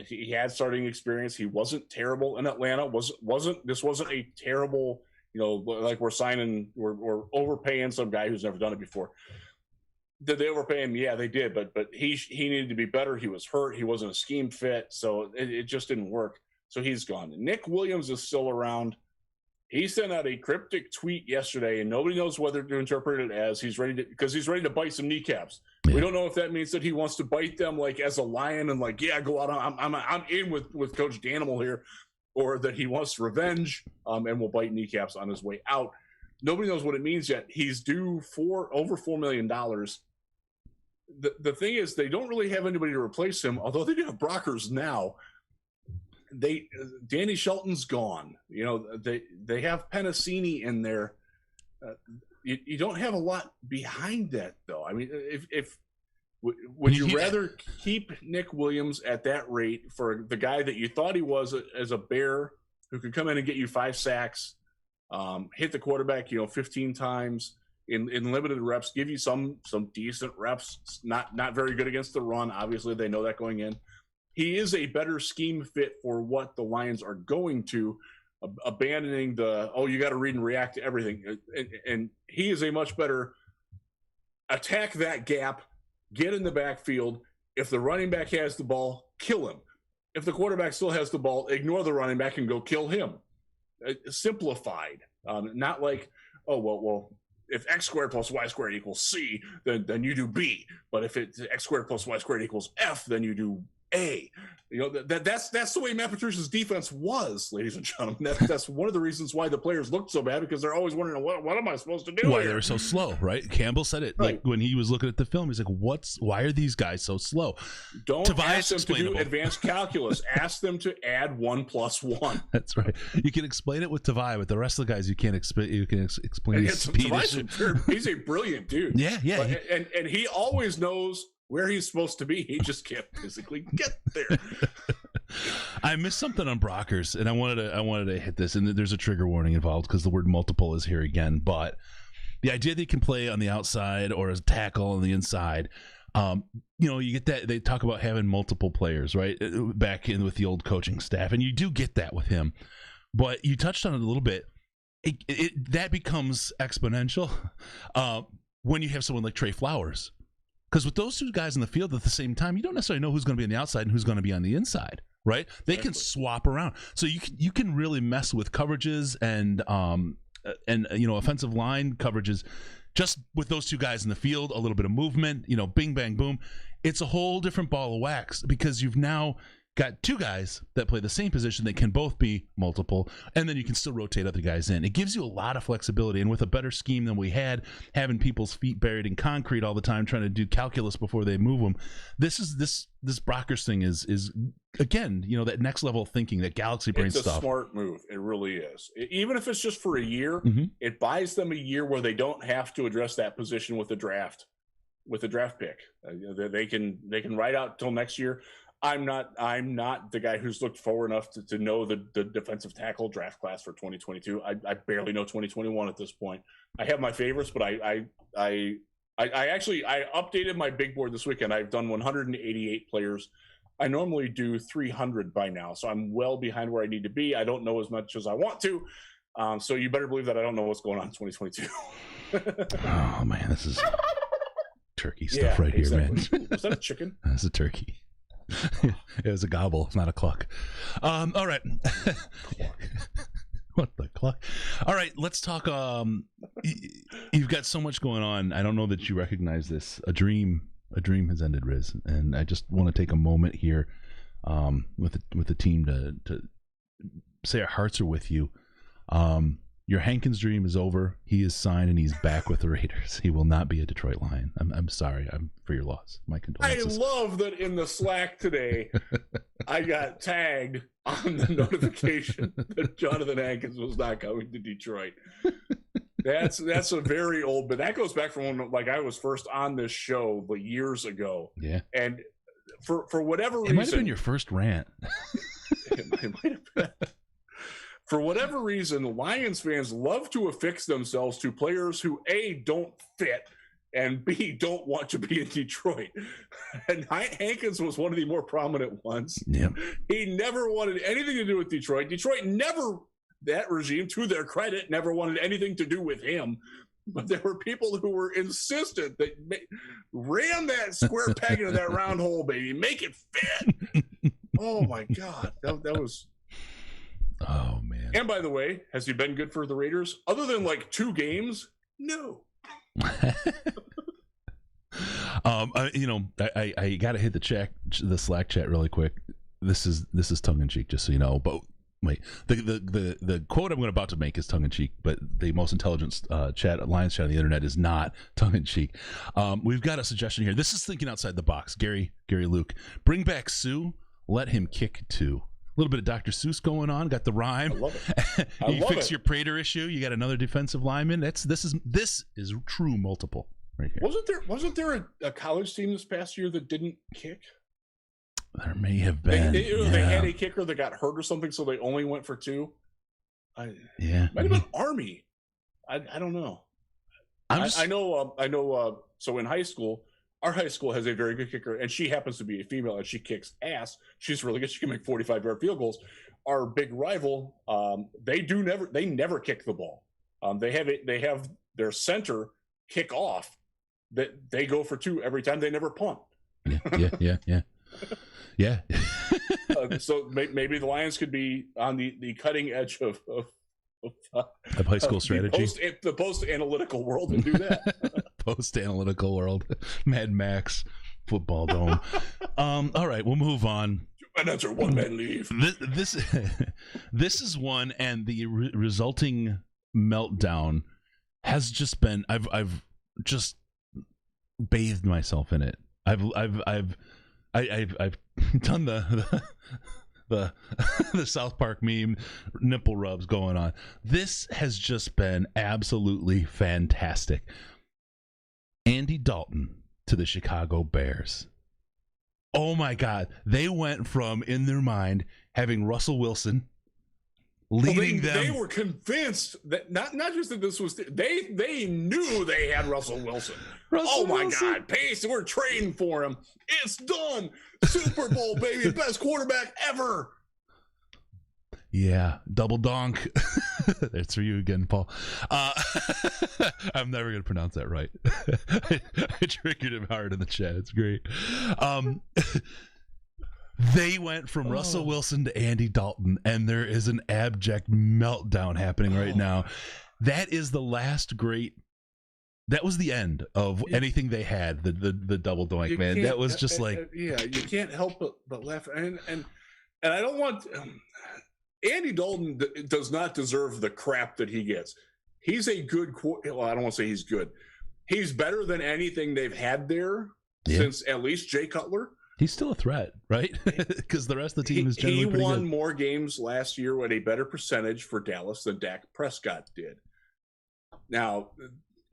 He had starting experience. He wasn't terrible in Atlanta. This wasn't a terrible. Like we're overpaying some guy who's never done it before. Did they overpay him? Yeah, they did. But he needed to be better. He was hurt. He wasn't a scheme fit. So it just didn't work. So he's gone. Nick Williams is still around. He sent out a cryptic tweet yesterday, and nobody knows whether to interpret it as he's ready to bite some kneecaps. Yeah. We don't know if that means that he wants to bite them like as a lion and like, yeah, go out. I'm in with Coach Danimal here, or that he wants revenge and will bite kneecaps on his way out. Nobody knows what it means yet. He's due over $4 million. The thing is, they don't really have anybody to replace him, although they do have Brockers now. Danny Shelton's gone. You know, they have Penasini in there. You don't have a lot behind that, though. I mean, would you rather keep Nick Williams at that rate for the guy that you thought he was as a Bear who could come in and get you 5 sacks, hit the quarterback, 15 times in limited reps, give you some decent reps, not very good against the run. Obviously, they know that going in. He is a better scheme fit for what the Lions are going to, abandoning you got to read and react to everything. And he is a much better attack that gap, get in the backfield. If the running back has the ball, kill him. If the quarterback still has the ball, ignore the running back and go kill him. Simplified. Not like, if X squared plus Y squared equals C, then you do B. But if it's X squared plus Y squared equals F, then you do A. That's the way Matt Patricia's defense was, ladies and gentlemen. That's one of the reasons why the players looked so bad, because they're always wondering, what am I supposed to do? Why they're so slow, right? Campbell said it like when he was looking at the film. He's like, why are these guys so slow? Don't ask them to do advanced calculus. Ask them to add 1 + 1. That's right. You can explain it with Tavai, but the rest of the guys you can't explain. You can explain his speed. He's a brilliant dude. Yeah. And he always knows where he's supposed to be. He just can't physically get there. I missed something on Brockers, and I wanted to hit this, and there's a trigger warning involved because the word multiple is here again. But the idea that he can play on the outside or as a tackle on the inside, you get that. They talk about having multiple players, right? Back in with the old coaching staff, and you do get that with him. But you touched on it a little bit. That becomes exponential when you have someone like Trey Flowers. Because with those two guys in the field at the same time, you don't necessarily know who's going to be on the outside and who's going to be on the inside, right? They can swap around, so you can really mess with coverages and offensive line coverages just with those two guys in the field. A little bit of movement, bing bang boom. It's a whole different ball of wax because you've now got two guys that play the same position that can both be multiple, and then you can still rotate other guys in. It gives you a lot of flexibility, and with a better scheme than we had, having people's feet buried in concrete all the time, trying to do calculus before they move them. This Brockers thing is again, that next level of thinking, that galaxy brain stuff. It's a smart move. It really is. Even if it's just for a year, it buys them a year where they don't have to address that position with the draft pick. They can ride out till next year. I'm not the guy who's looked forward enough to know the defensive tackle draft class for 2022. I barely know 2021 at this point. I have my favorites, but I updated my big board this weekend. I've done 188 players. I normally do 300 by now, so I'm well behind where I need to be. I don't know as much as I want to, so you better believe that I don't know what's going on in 2022. Oh man, this is turkey stuff here, man. Was that a chicken? That's a turkey. It was a gobble, not a cluck. All right. What the cluck? All right, let's talk. You've got so much going on. I don't know that you recognize this. A dream has ended, Riz, and I just want to take a moment here with the team to say our hearts are with you. Your Hankins dream is over. He is signed and he's back with the Raiders. He will not be a Detroit Lion. I'm sorry. I'm for your loss. My condolences. I love that in the Slack today, I got tagged on the notification that Jonathan Hankins was not coming to Detroit. That's a very old, but that goes back from when I was first on this show years ago. Yeah. And for whatever reason, it might have been your first rant. It might have been. For whatever reason, Lions fans love to affix themselves to players who A, don't fit, and B, don't want to be in Detroit. And Hankins was one of the more prominent ones. Yeah. He never wanted anything to do with Detroit. Detroit never, that regime, to their credit, never wanted anything to do with him. But there were people who were insistent that ram that square peg into that round hole, baby. Make it fit. Oh, my God. That was... Oh man. And by the way, has he been good for the Raiders? Other than like 2 games? No. I got to hit the Slack chat really quick. This is tongue in cheek, just so you know. But wait, the quote I'm about to make is tongue in cheek, but the most intelligent Lions chat on the internet is not tongue in cheek. We've got a suggestion here. This is thinking outside the box. Gary Luke, bring back Sue. Let him kick 2. A little bit of Dr. Seuss going on. Got the rhyme. I love it. You fix your Prater issue. You got another defensive lineman. This is true multiple right here. Wasn't there a college team this past year that didn't kick? There may have been. They had a kicker that got hurt or something, so they only went for 2. Might have been Army. I don't know. I know. So in high school, our high school has a very good kicker, and she happens to be a female, and she kicks ass. She's really good. She can make 45-yard field goals. Our big rival, they never kick the ball. They have their center kick off. That they go for 2 every time. They never punt. Yeah. So maybe the Lions could be on the cutting edge of high school strategy, the post-analytical world, and do that. Post-analytical world, Mad Max, football dome. All right, we'll move on. And that's our one-man leave. This is one, and the resulting meltdown has just been. I've just bathed myself in it. I've done the South Park meme nipple rubs going on. This has just been absolutely fantastic. Andy Dalton to the Chicago Bears. Oh my God. They went from, in their mind, having Russell Wilson leading them. They were convinced that not just that this was they knew they had Russell Wilson. God, Pace, we're trading for him. It's done. Super Bowl, baby, best quarterback ever. Yeah, double donk. That's for you again, Paul. I'm never going to pronounce that right. I triggered him hard in the chat. It's great. They went from Russell Wilson to Andy Dalton, and there is an abject meltdown happening right now. That is the last great. That was the end of anything they had. The double doink, man. That was just like you can't help but laugh. And I don't want. Andy Dalton does not deserve the crap that he gets. He's a good. Well, I don't want to say he's good. He's better than anything they've had there since at least Jay Cutler. He's still a threat, right? Because the rest of the team is generally pretty good. He won more games last year at a better percentage for Dallas than Dak Prescott did. Now,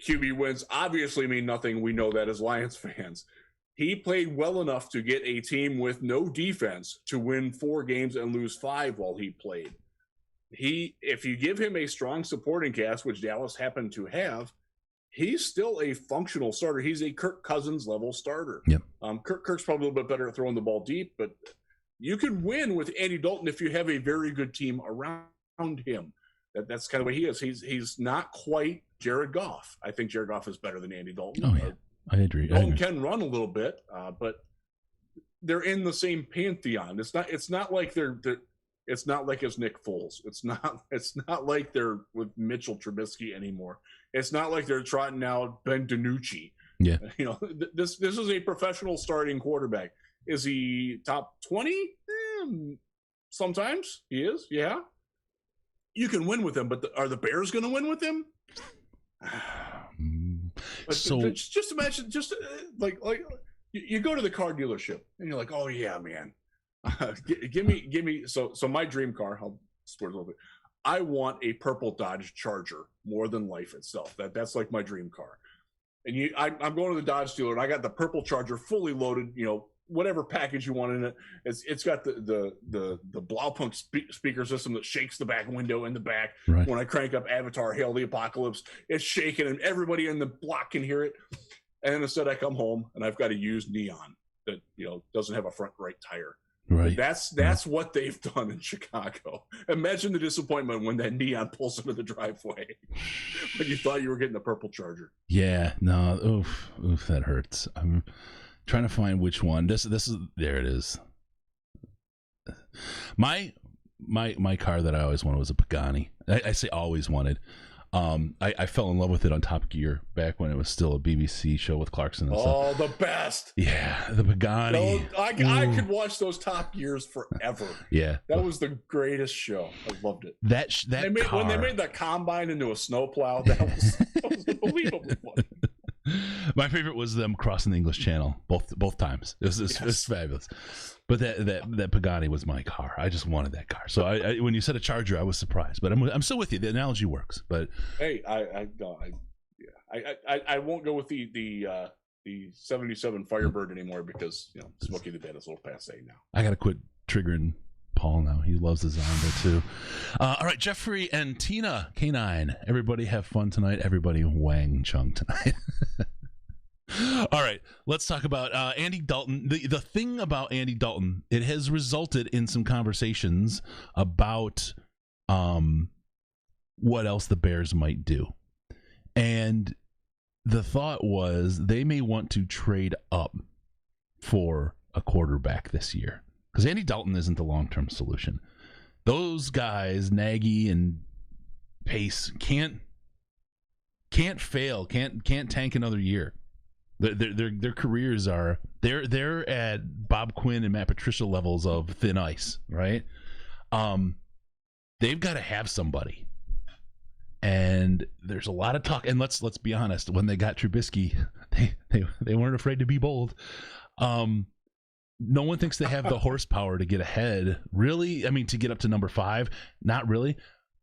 QB wins obviously mean nothing. We know that as Lions fans. He played well enough to get a team with no defense to win 4 games and lose 5 while he played. If you give him a strong supporting cast, which Dallas happened to have, he's still a functional starter. He's a Kirk Cousins level starter. Yep. Kirk's probably a little bit better at throwing the ball deep, but you can win with Andy Dalton if you have a very good team around him. That's kind of what he is. He's not quite Jared Goff. I think Jared Goff is better than Andy Dalton. Oh yeah, I agree. Dalton can run a little bit, but they're in the same pantheon. It's not like they're it's not like it's Nick Foles. It's not like they're with Mitchell Trubisky anymore. It's not like they're trotting out Ben DiNucci. Yeah, this is a professional starting quarterback. Is he top 20? Sometimes he is. Yeah, you can win with him, but are the Bears going to win with him? So just imagine, like you go to the car dealership and you're like, oh yeah, man, give me. So my dream car. I'll sport a little bit. I want a purple Dodge Charger more than life itself. That's like my dream car. And I'm going to the Dodge dealer and I got the purple Charger fully loaded. Whatever package you want in it. It's got the Blaupunk speaker system that shakes the back window in the back. Right. When I crank up Avatar, Hail the Apocalypse, it's shaking and everybody in the block can hear it. And instead I come home and I've got a used Neon that doesn't have a front right tire. Right. That's what they've done in Chicago. Imagine the disappointment when that Neon pulls into the driveway when you thought you were getting the purple Charger. Yeah, no, oof, that hurts. I'm trying to find which one. This is there. It is. My my car that I always wanted was a Pagani. I say always wanted. I fell in love with it on Top Gear back when it was still a BBC show with Clarkson and stuff. Oh, the best. Yeah, the Pagani. No, I could watch those Top Gears forever. Yeah. That was the greatest show. I loved it. Car. When they made the Combine into a snowplow, that was unbelievably fun. My favorite was them crossing the English Channel both times. It was fabulous. But that Pagani was my car. I just wanted that car. So I when you said a Charger, I was surprised. But I'm still with you. The analogy works. But hey, I won't go with the 77 Firebird anymore because Smokey the Bed is a little passe now. I got to quit triggering Paul now. He loves the Zonda too. All right, Jeffrey and Tina K9. Everybody have fun tonight. Everybody Wang Chung tonight. All right, let's talk about Andy Dalton. The thing about Andy Dalton, it has resulted in some conversations about what else the Bears might do. And the thought was they may want to trade up for a quarterback this year. Because Andy Dalton isn't the long-term solution. Those guys, Nagy and Pace, can't fail, can't tank another year. Their careers are they're at Bob Quinn and Matt Patricia levels of thin ice, right? They've got to have somebody, and there's a lot of talk. And let's be honest, when they got Trubisky, they weren't afraid to be bold. No one thinks they have the horsepower to get ahead. Really? I mean, to get up to number 5? Not really.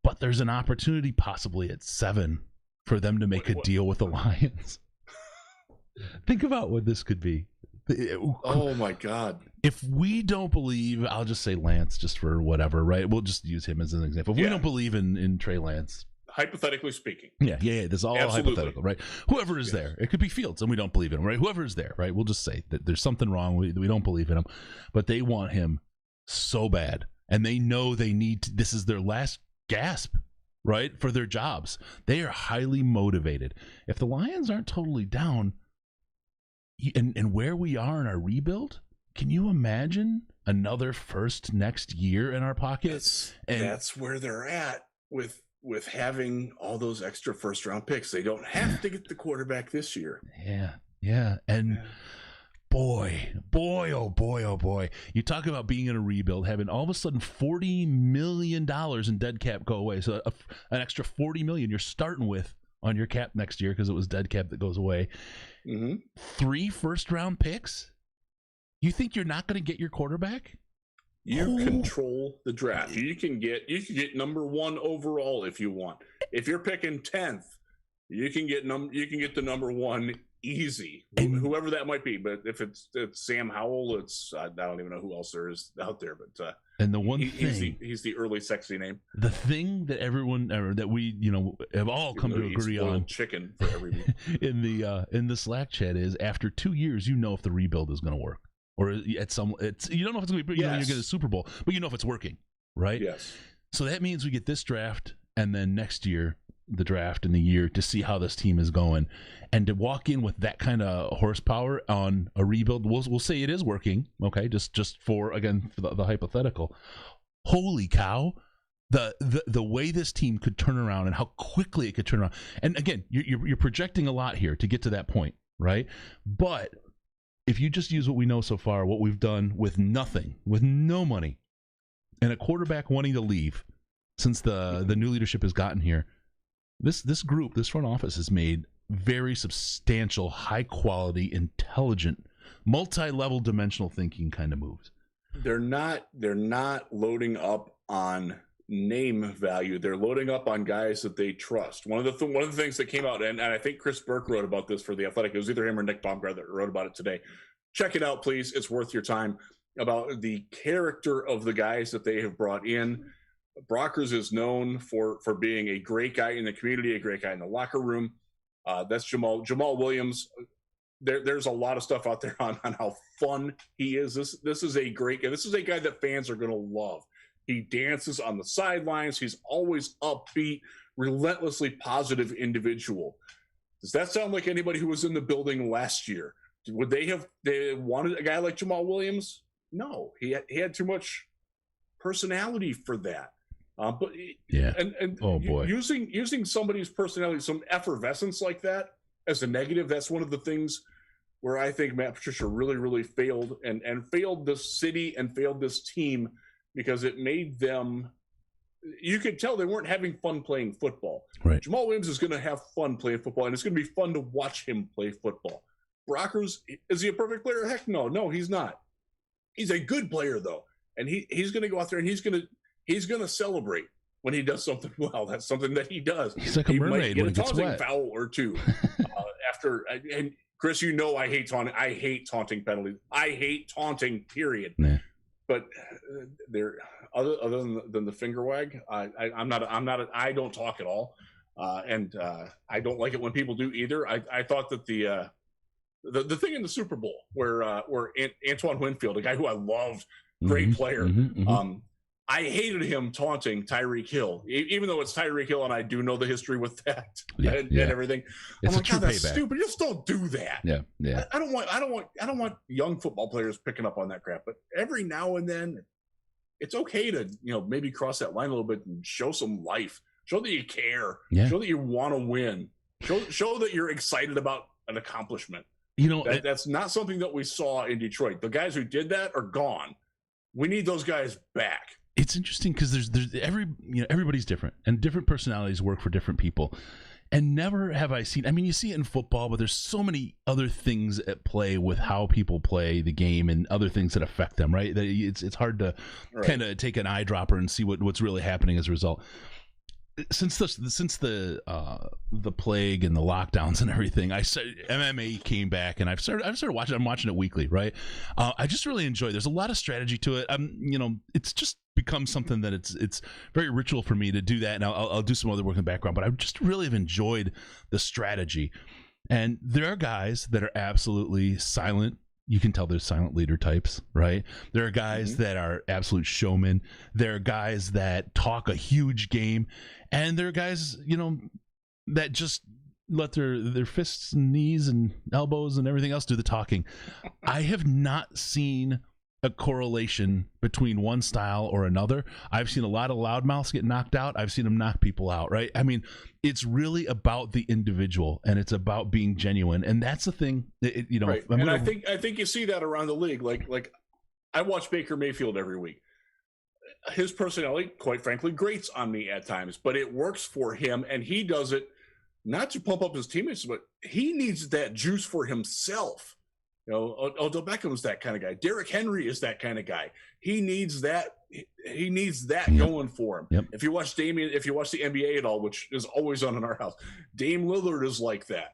But there's an opportunity possibly at 7 for them to make a deal with the Lions. Think about what this could be. Oh, my God. If we don't believe, I'll just say Lance just for whatever, right? We'll just use him as an example. If we don't believe in Trey Lance. Hypothetically speaking. Yeah. This is all hypothetical, right? Whoever is there. It could be Fields, and we don't believe in him, right? Whoever is there, right? We'll just say that there's something wrong. We don't believe in him. But they want him so bad. And they know they need to, this is their last gasp, right? For their jobs. They are highly motivated. If the Lions aren't totally down, and where we are in our rebuild, can you imagine another first next year in our pocket? That's where they're at with having all those extra first round picks. They don't have to get the quarterback this year. Yeah. And boy, oh boy. You talk about being in a rebuild, having all of a sudden $40 million in dead cap go away. So an extra $40 million you're starting with on your cap next year because it was dead cap that goes away. Mm-hmm. 3 first round picks. You think you're not going to get your quarterback? You control the draft. You can get number 1 overall if you want. If you're picking 10th, you can get the number 1 easy, whoever that might be. But if it's Sam Howell, I don't even know who else there is out there. But and the one thing he's the early sexy name. The thing that everyone or that we have all come to agree on chicken for every week. in the Slack chat is after 2 years if the rebuild is going to work. Or it's you don't know if it's going to be, you're going to get a Super Bowl, but if it's working, right? Yes. So that means we get this draft and then next year, the draft in the year to see how this team is going. And to walk in with that kind of horsepower on a rebuild, we'll say it is working, okay? Just for the hypothetical. Holy cow. The way this team could turn around and how quickly it could turn around. And again, you're projecting a lot here to get to that point, right? But if you just use what we know so far, what we've done with nothing, with no money, and a quarterback wanting to leave since the new leadership has gotten here, this group, this front office has made very substantial, high-quality, intelligent, multi-level dimensional thinking kind of moves. They're not loading up on name value. They're loading up on guys that they trust. One of the things that came out, and I think Chris Burke wrote about this for The Athletic. It was either him or Nick Baumgart that wrote about it today. Check it out, please. It's worth your time. About the character of the guys that they have brought in. Brockers is known for being a great guy in the community, a great guy in the locker room. That's Jamal Williams. There's a lot of stuff out there on how fun he is. This is a great guy. This is a guy that fans are going to love. He dances on the sidelines. He's always upbeat, relentlessly positive individual. Does that sound like anybody who was in the building last year? Would they wanted a guy like Jamal Williams? No, he had too much personality for that. But yeah, and oh boy, using somebody's personality, some effervescence like that as a negative, that's one of the things where I think Matt Patricia really, really failed and failed this city and failed this team, because it made them, you could tell they weren't having fun playing football. Right. Jamal Williams is going to have fun playing football, and it's going to be fun to watch him play football. Brockers, is he a perfect player? Heck no, he's not. He's a good player though, and he's going to go out there and he's going to celebrate when he does something well. That's something that he does. He's like a mermaid when he gets wet. Foul or two after. And Chris, you know I hate taunting. I hate taunting penalties. I hate taunting. Period. Nah. But there, other than the finger wag, I don't talk at all, and I don't like it when people do either. I thought that the thing in the Super Bowl where Antoine Winfield, a guy who I loved, great player, I hated him taunting Tyreek Hill, even though it's Tyreek Hill, and I do know the history with that and everything. It's I'm like, God, that's payback. stupid. Just don't do that. Yeah. I don't want young football players picking up on that crap. But every now and then, it's okay to maybe cross that line a little bit and show some life. Show that you care. Yeah. Show that you want to win. Show that you're excited about an accomplishment. That's not something that we saw in Detroit. The guys who did that are gone. We need those guys back. It's interesting because there's everybody's different, and different personalities work for different people. And never have I seen, I mean, you see it in football, but there's so many other things at play with how people play the game and other things that affect them, right? It's hard to kind of take an eyedropper and see what's really happening as a result. Since the plague and the lockdowns and everything, MMA came back, and I've started watching. I'm watching it weekly, right? I just really enjoy it. There's a lot of strategy to it. It's just become something that it's very ritual for me to do that, and I'll do some other work in the background. But I just really have enjoyed the strategy. And there are guys that are absolutely silent. You can tell there's silent leader types, right? There are guys that are absolute showmen. There are guys that talk a huge game. And there are guys, that just let their fists and knees and elbows and everything else do the talking. I have not seen a correlation between one style or another. I've seen a lot of loudmouths get knocked out. I've seen them knock people out, right? I mean, it's really about the individual, and it's about being genuine, and that's the thing. Right. I think you see that around the league. Like I watch Baker Mayfield every week. His personality, quite frankly, grates on me at times, but it works for him, and he does it not to pump up his teammates, but he needs that juice for himself. Odell Beckham's that kind of guy. Derrick Henry is that kind of guy. He needs that. He needs that going for him. Yep. If you watch the NBA at all, which is always on in our house, Dame Lillard is like that.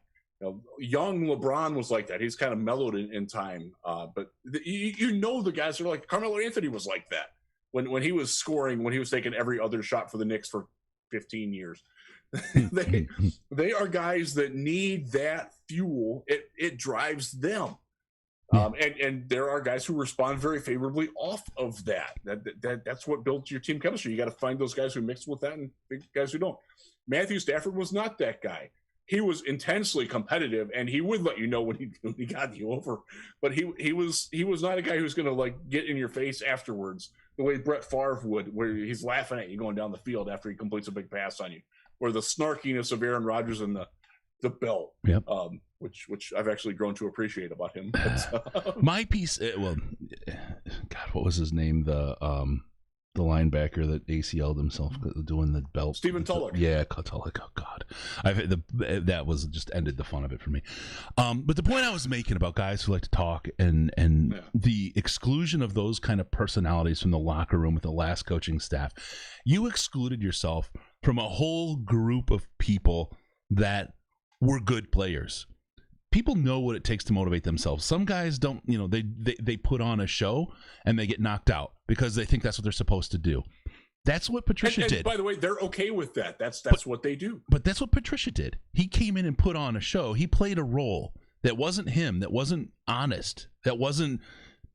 Young LeBron was like that. He's kind of mellowed in time. But the guys are like Carmelo Anthony was like that when he was scoring, when he was taking every other shot for the Knicks for 15 years. They are guys that need that fuel. It drives them. And there are guys who respond very favorably off of that. That's what builds your team chemistry. You got to find those guys who mix with that and guys who don't. Matthew Stafford was not that guy. He was intensely competitive, and he would let you know when he got you over. But he was not a guy who's going to get in your face afterwards the way Brett Favre would, where he's laughing at you going down the field after he completes a big pass on you, or the snarkiness of Aaron Rodgers and the belt. Yep. Which I've actually grown to appreciate about him. My piece, God, what was his name? The linebacker that ACL'd himself doing the belt. Stephen Tulloch. Yeah, Tulloch. Oh God, that was just ended the fun of it for me. But the point I was making about guys who like to talk and the exclusion of those kind of personalities from the locker room with the last coaching staff, you excluded yourself from a whole group of people that were good players. People know what it takes to motivate themselves. Some guys don't, they put on a show and they get knocked out because they think that's what they're supposed to do. That's what Patricia did. By the way, they're okay with that. That's what they do. But that's what Patricia did. He came in and put on a show. He played a role that wasn't him, that wasn't honest, that wasn't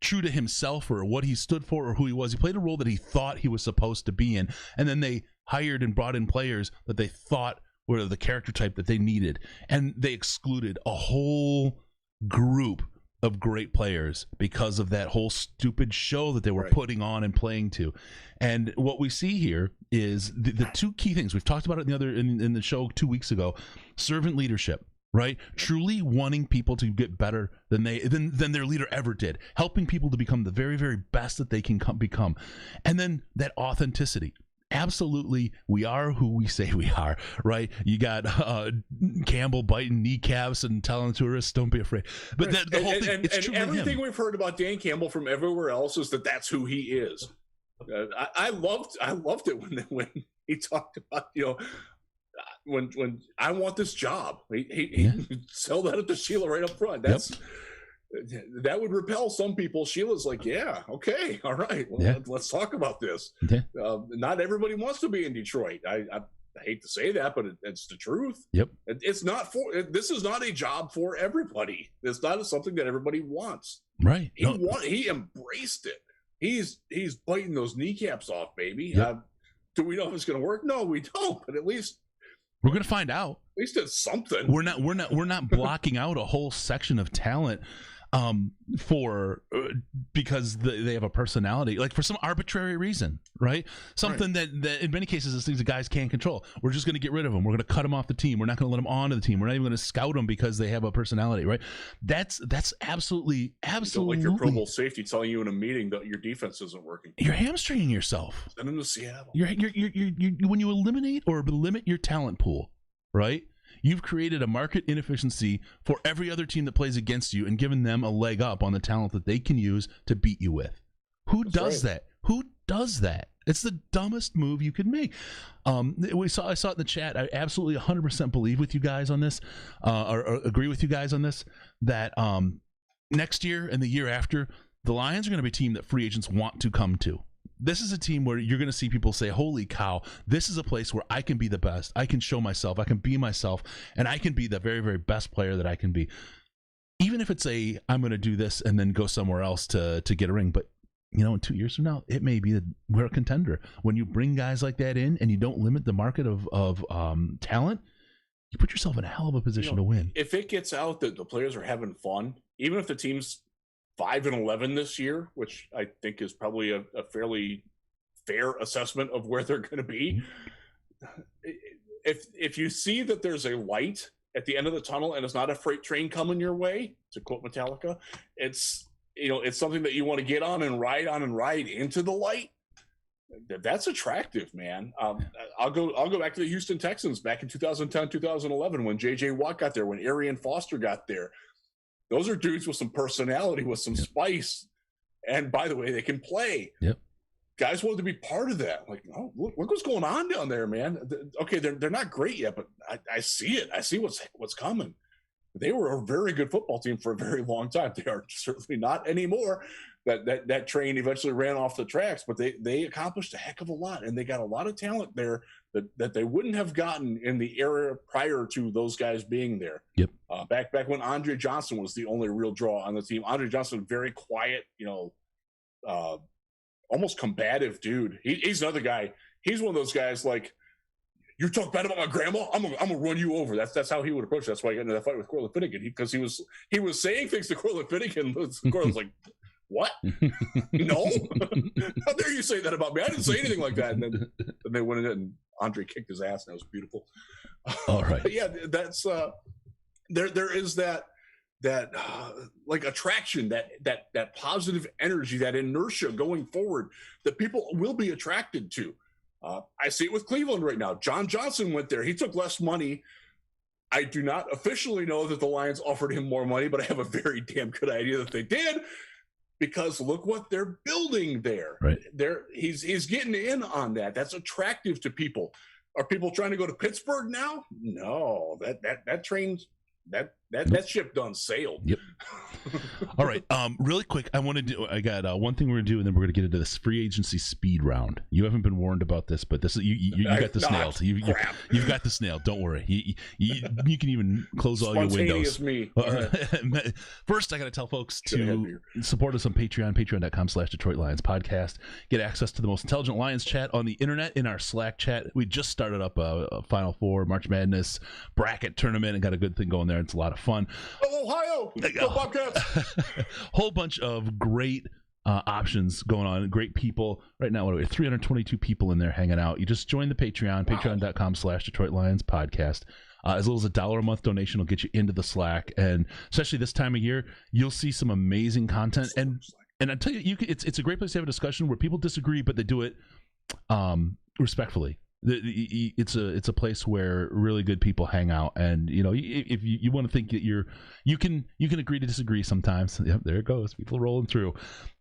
true to himself or what he stood for or who he was. He played a role that he thought he was supposed to be in. And then they hired and brought in players that they thought were the character type that they needed, and they excluded a whole group of great players because of that whole stupid show that they were Right. putting on and playing to. And what we see here is the two key things. We've talked about it in the show 2 weeks ago. Servant leadership, right? Truly wanting people to get better than their leader ever did, helping people to become the very, very best that they can become. And then that authenticity. Absolutely, we are who we say we are, right? You got Campbell biting kneecaps and telling tourists, "Don't be afraid." But Right. the whole thing, it's and truly everything him. we've heard about Dan Campbell from everywhere else is that's who he is. I loved it when he talked about, when I want this job. He sell that at the Sheila right up front. That would repel some people. Sheila's like, yeah, okay, all right, well, let's talk about this. Yeah. Not everybody wants to be in Detroit. I hate to say that, but it's the truth. Yep. This is not a job for everybody. It's not something that everybody wants. Right. He embraced it. He's biting those kneecaps off, baby. Yep. Do we know if it's going to work? No, we don't. But at least we're going to find out. At least it's something. We're not blocking out a whole section of talent because they have a personality, like for some arbitrary reason, right? Something that in many cases is things that guys can't control. We're just going to get rid of them. We're going to cut them off the team. We're not going to let them onto the team. We're not even going to scout them because they have a personality, right? That's absolutely. You don't like your Pro Bowl safety telling you in a meeting that your defense isn't working. You're hamstringing yourself. Send them to Seattle. You're when you eliminate or limit your talent pool, right? You've created a market inefficiency for every other team that plays against you and given them a leg up on the talent that they can use to beat you with. Who does that? Who does that? It's the dumbest move you could make. I saw it in the chat. I absolutely 100% believe with you guys on this, or agree with you guys on this, that next year and the year after, the Lions are going to be a team that free agents want to come to. This is a team where you're going to see people say, holy cow, this is a place where I can be the best. I can show myself. I can be myself. And I can be the very, very best player that I can be. Even if it's I'm going to do this and then go somewhere else to get a ring. But, in 2 years from now, it may be that we're a contender. When you bring guys like that in and you don't limit the market of talent, you put yourself in a hell of a position to win. If it gets out that the players are having fun, even if the team's 5-11 this year, which I think is probably a fairly fair assessment of where they're going to be. If you see that there's a light at the end of the tunnel and it's not a freight train coming your way, to quote Metallica, it's something that you want to get on and ride into the light. That's attractive, man. I'll go back to the Houston Texans back in 2010, 2011 when J.J. Watt got there, when Arian Foster got there. Those are dudes with some personality, with some spice. And by the way, they can play. Yep. Guys wanted to be part of that. Like, oh, look what's going on down there, man. Okay, they're not great yet, but I see it. I see what's coming. They were a very good football team for a very long time. They are certainly not anymore. That train eventually ran off the tracks, but they accomplished a heck of a lot, and they got a lot of talent there that they wouldn't have gotten in the era prior to those guys being there. Yep. Back when Andre Johnson was the only real draw on the team. Andre Johnson, very quiet, almost combative dude. He's another guy. He's one of those guys like, you talk bad about my grandma, I'm gonna run you over. That's how he would approach it. That's why he got into that fight with Corlin Finnegan, because he was saying things to Corlin Finnegan. Corlin was like, what? No, how dare you say that about me? I didn't say anything like that. And then they went in and Andre kicked his ass, and that was beautiful. All right. But yeah, that's there is that like attraction, that positive energy, that inertia going forward that people will be attracted to. I see it with Cleveland right now. John Johnson went there. He took less money. I do not officially know that the Lions offered him more money, but I have a very damn good idea that they did, because look what they're building there. Right. He's getting in on that. That's attractive to people. Are people trying to go to Pittsburgh now? No, that train's that ship done sailed. Yep. All right. Really quick, I got one thing we're gonna do, and then we're gonna get into this free agency speed round. You haven't been warned about this, but this is you got this nailed. You've got this nailed. Don't worry. You can even close all your windows. Me. First, I got to tell folks to support us on Patreon, patreon.com/Detroit Lions Podcast. Get access to the most intelligent Lions chat on the internet in our Slack chat. We just started up a Final Four March Madness bracket tournament and got a good thing going there. It's a lot of fun. Oh, Ohio! Go Bobcats! Whole bunch of great options going on. Great people. Right now, what are we? 322 people in there hanging out. You just join the Patreon, patreon.com/Detroit Lions podcast. As little as $1 a month donation will get you into the Slack. And especially this time of year, you'll see some amazing content. And I tell you, it's a great place to have a discussion where people disagree, but they do it respectfully. It's a place where really good people hang out, and if you want to think that you can agree to disagree sometimes. Yep, there it goes, people rolling through.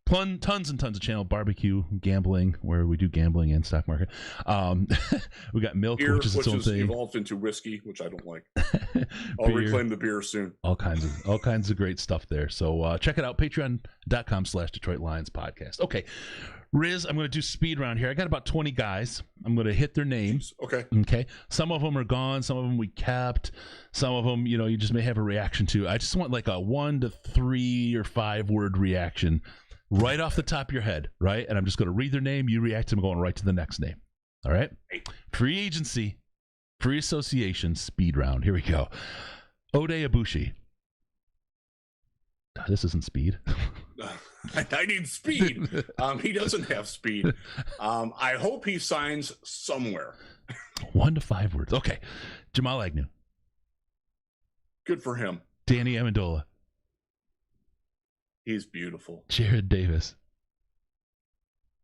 Tons and tons of channel, barbecue, gambling, where we do gambling and stock market. We got milk, beer, which is its own thing. Evolved into whiskey, which I don't like. I'll reclaim the beer soon. All kinds of great stuff there. So check it out, patreon.com/Detroit Lions podcast. Okay, Riz, I'm going to do speed round here. I got about 20 guys. I'm going to hit their names. Okay. Some of them are gone. Some of them we kept. Some of them, you just may have a reaction to. I just want like a 1 to 3 or 5 word reaction right off the top of your head, right? And I'm just going to read their name. You react to them, going right to the next name. All right? Free agency, free association, speed round. Here we go. Ode Ibushi. This isn't speed. I need speed. He doesn't have speed. I hope he signs somewhere. 1 to 5 words. Okay. Jamal Agnew. Good for him. Danny Amendola. He's beautiful. Jared Davis.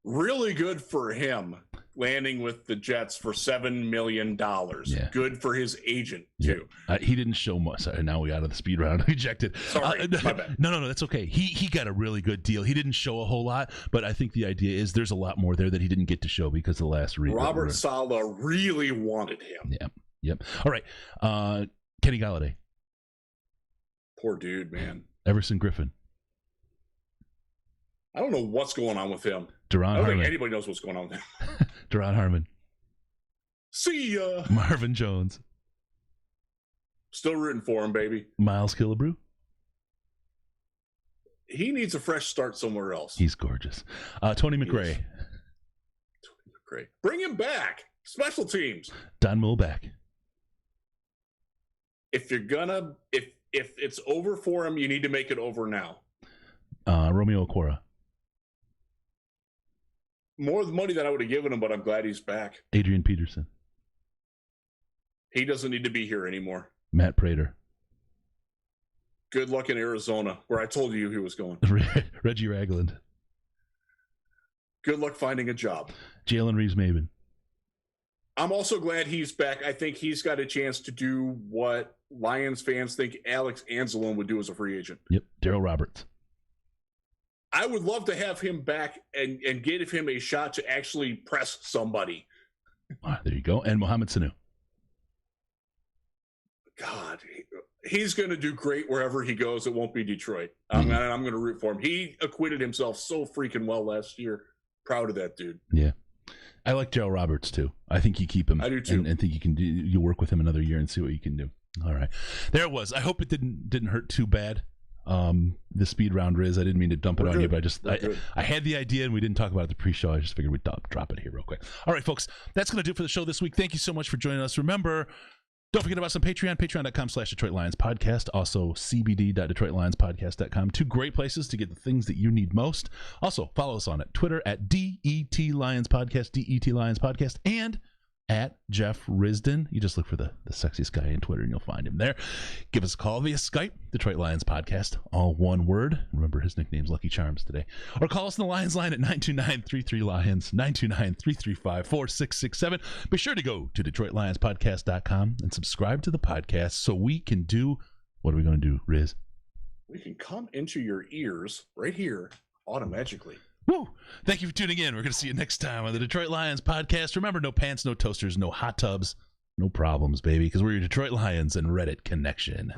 Really good for him, landing with the Jets for $7 million. Yeah. Good for his agent, too. He didn't show much. Sorry, now we out of the speed round. Rejected. Sorry, my bad. No, that's okay. He got a really good deal. He didn't show a whole lot, but I think the idea is there's a lot more there that he didn't get to show because of the last read. Robert Saleh really wanted him. Yep. All right. Kenny Golladay. Poor dude, man. Everson Griffin. I don't know what's going on with him. Duron I don't Harmon. think anybody knows what's going on with him. Duron Harmon. See ya. Marvin Jones. Still rooting for him, baby. Miles Killebrew. He needs a fresh start somewhere else. He's gorgeous. Tony McRae. Tony McRae. Bring him back. Special teams. Don Mulback. If you're gonna, if it's over for him, you need to make it over now. Romeo Okwara. More money than I would have given him, but I'm glad he's back. Adrian Peterson. He doesn't need to be here anymore. Matt Prater. Good luck in Arizona, where I told you he was going. Reggie Ragland. Good luck finding a job. Jalen Reeves-Maybin. I'm also glad he's back. I think he's got a chance to do what Lions fans think Alex Anzalone would do as a free agent. Yep, Darryl Roberts. I would love to have him back and give him a shot to actually press somebody. There you go. And Mohamed Sanu. God, he's going to do great wherever he goes. It won't be Detroit. I'm going to root for him. He acquitted himself so freaking well last year. Proud of that dude. Yeah. I like Darryl Roberts, too. I think you keep him. I do, too. And think you work with him another year and see what you can do. All right. There it was. I hope it didn't hurt too bad. The speed round, Riz. I didn't mean to dump it on you, but I had the idea and we didn't talk about it at the pre-show. I just figured we'd drop it here real quick. All right, folks, that's going to do it for the show this week. Thank you so much for joining us. Remember, don't forget about some Patreon, patreon.com/Detroit Lions podcast. Also, cbd.detroitlionspodcast.com. 2 great places to get the things that you need most. Also, follow us on Twitter at DET Lions Podcast, DET Lions Podcast, and at Jeff Risdon. You just look for the sexiest guy on Twitter and you'll find him there. Give us a call via Skype, Detroit Lions Podcast, all one word. Remember, his nickname's Lucky Charms today. Or call us on the Lions line at 929-33-LIONS, 929-335-4667. Be sure to go to DetroitLionsPodcast.com and subscribe to the podcast so we can do, what are we going to do, Riz? We can come into your ears right here automatically. Woo! Thank you for tuning in. We're going to see you next time on the Detroit Lions podcast. Remember, no pants, no toasters, no hot tubs, no problems, baby, because we're your Detroit Lions and Reddit connection.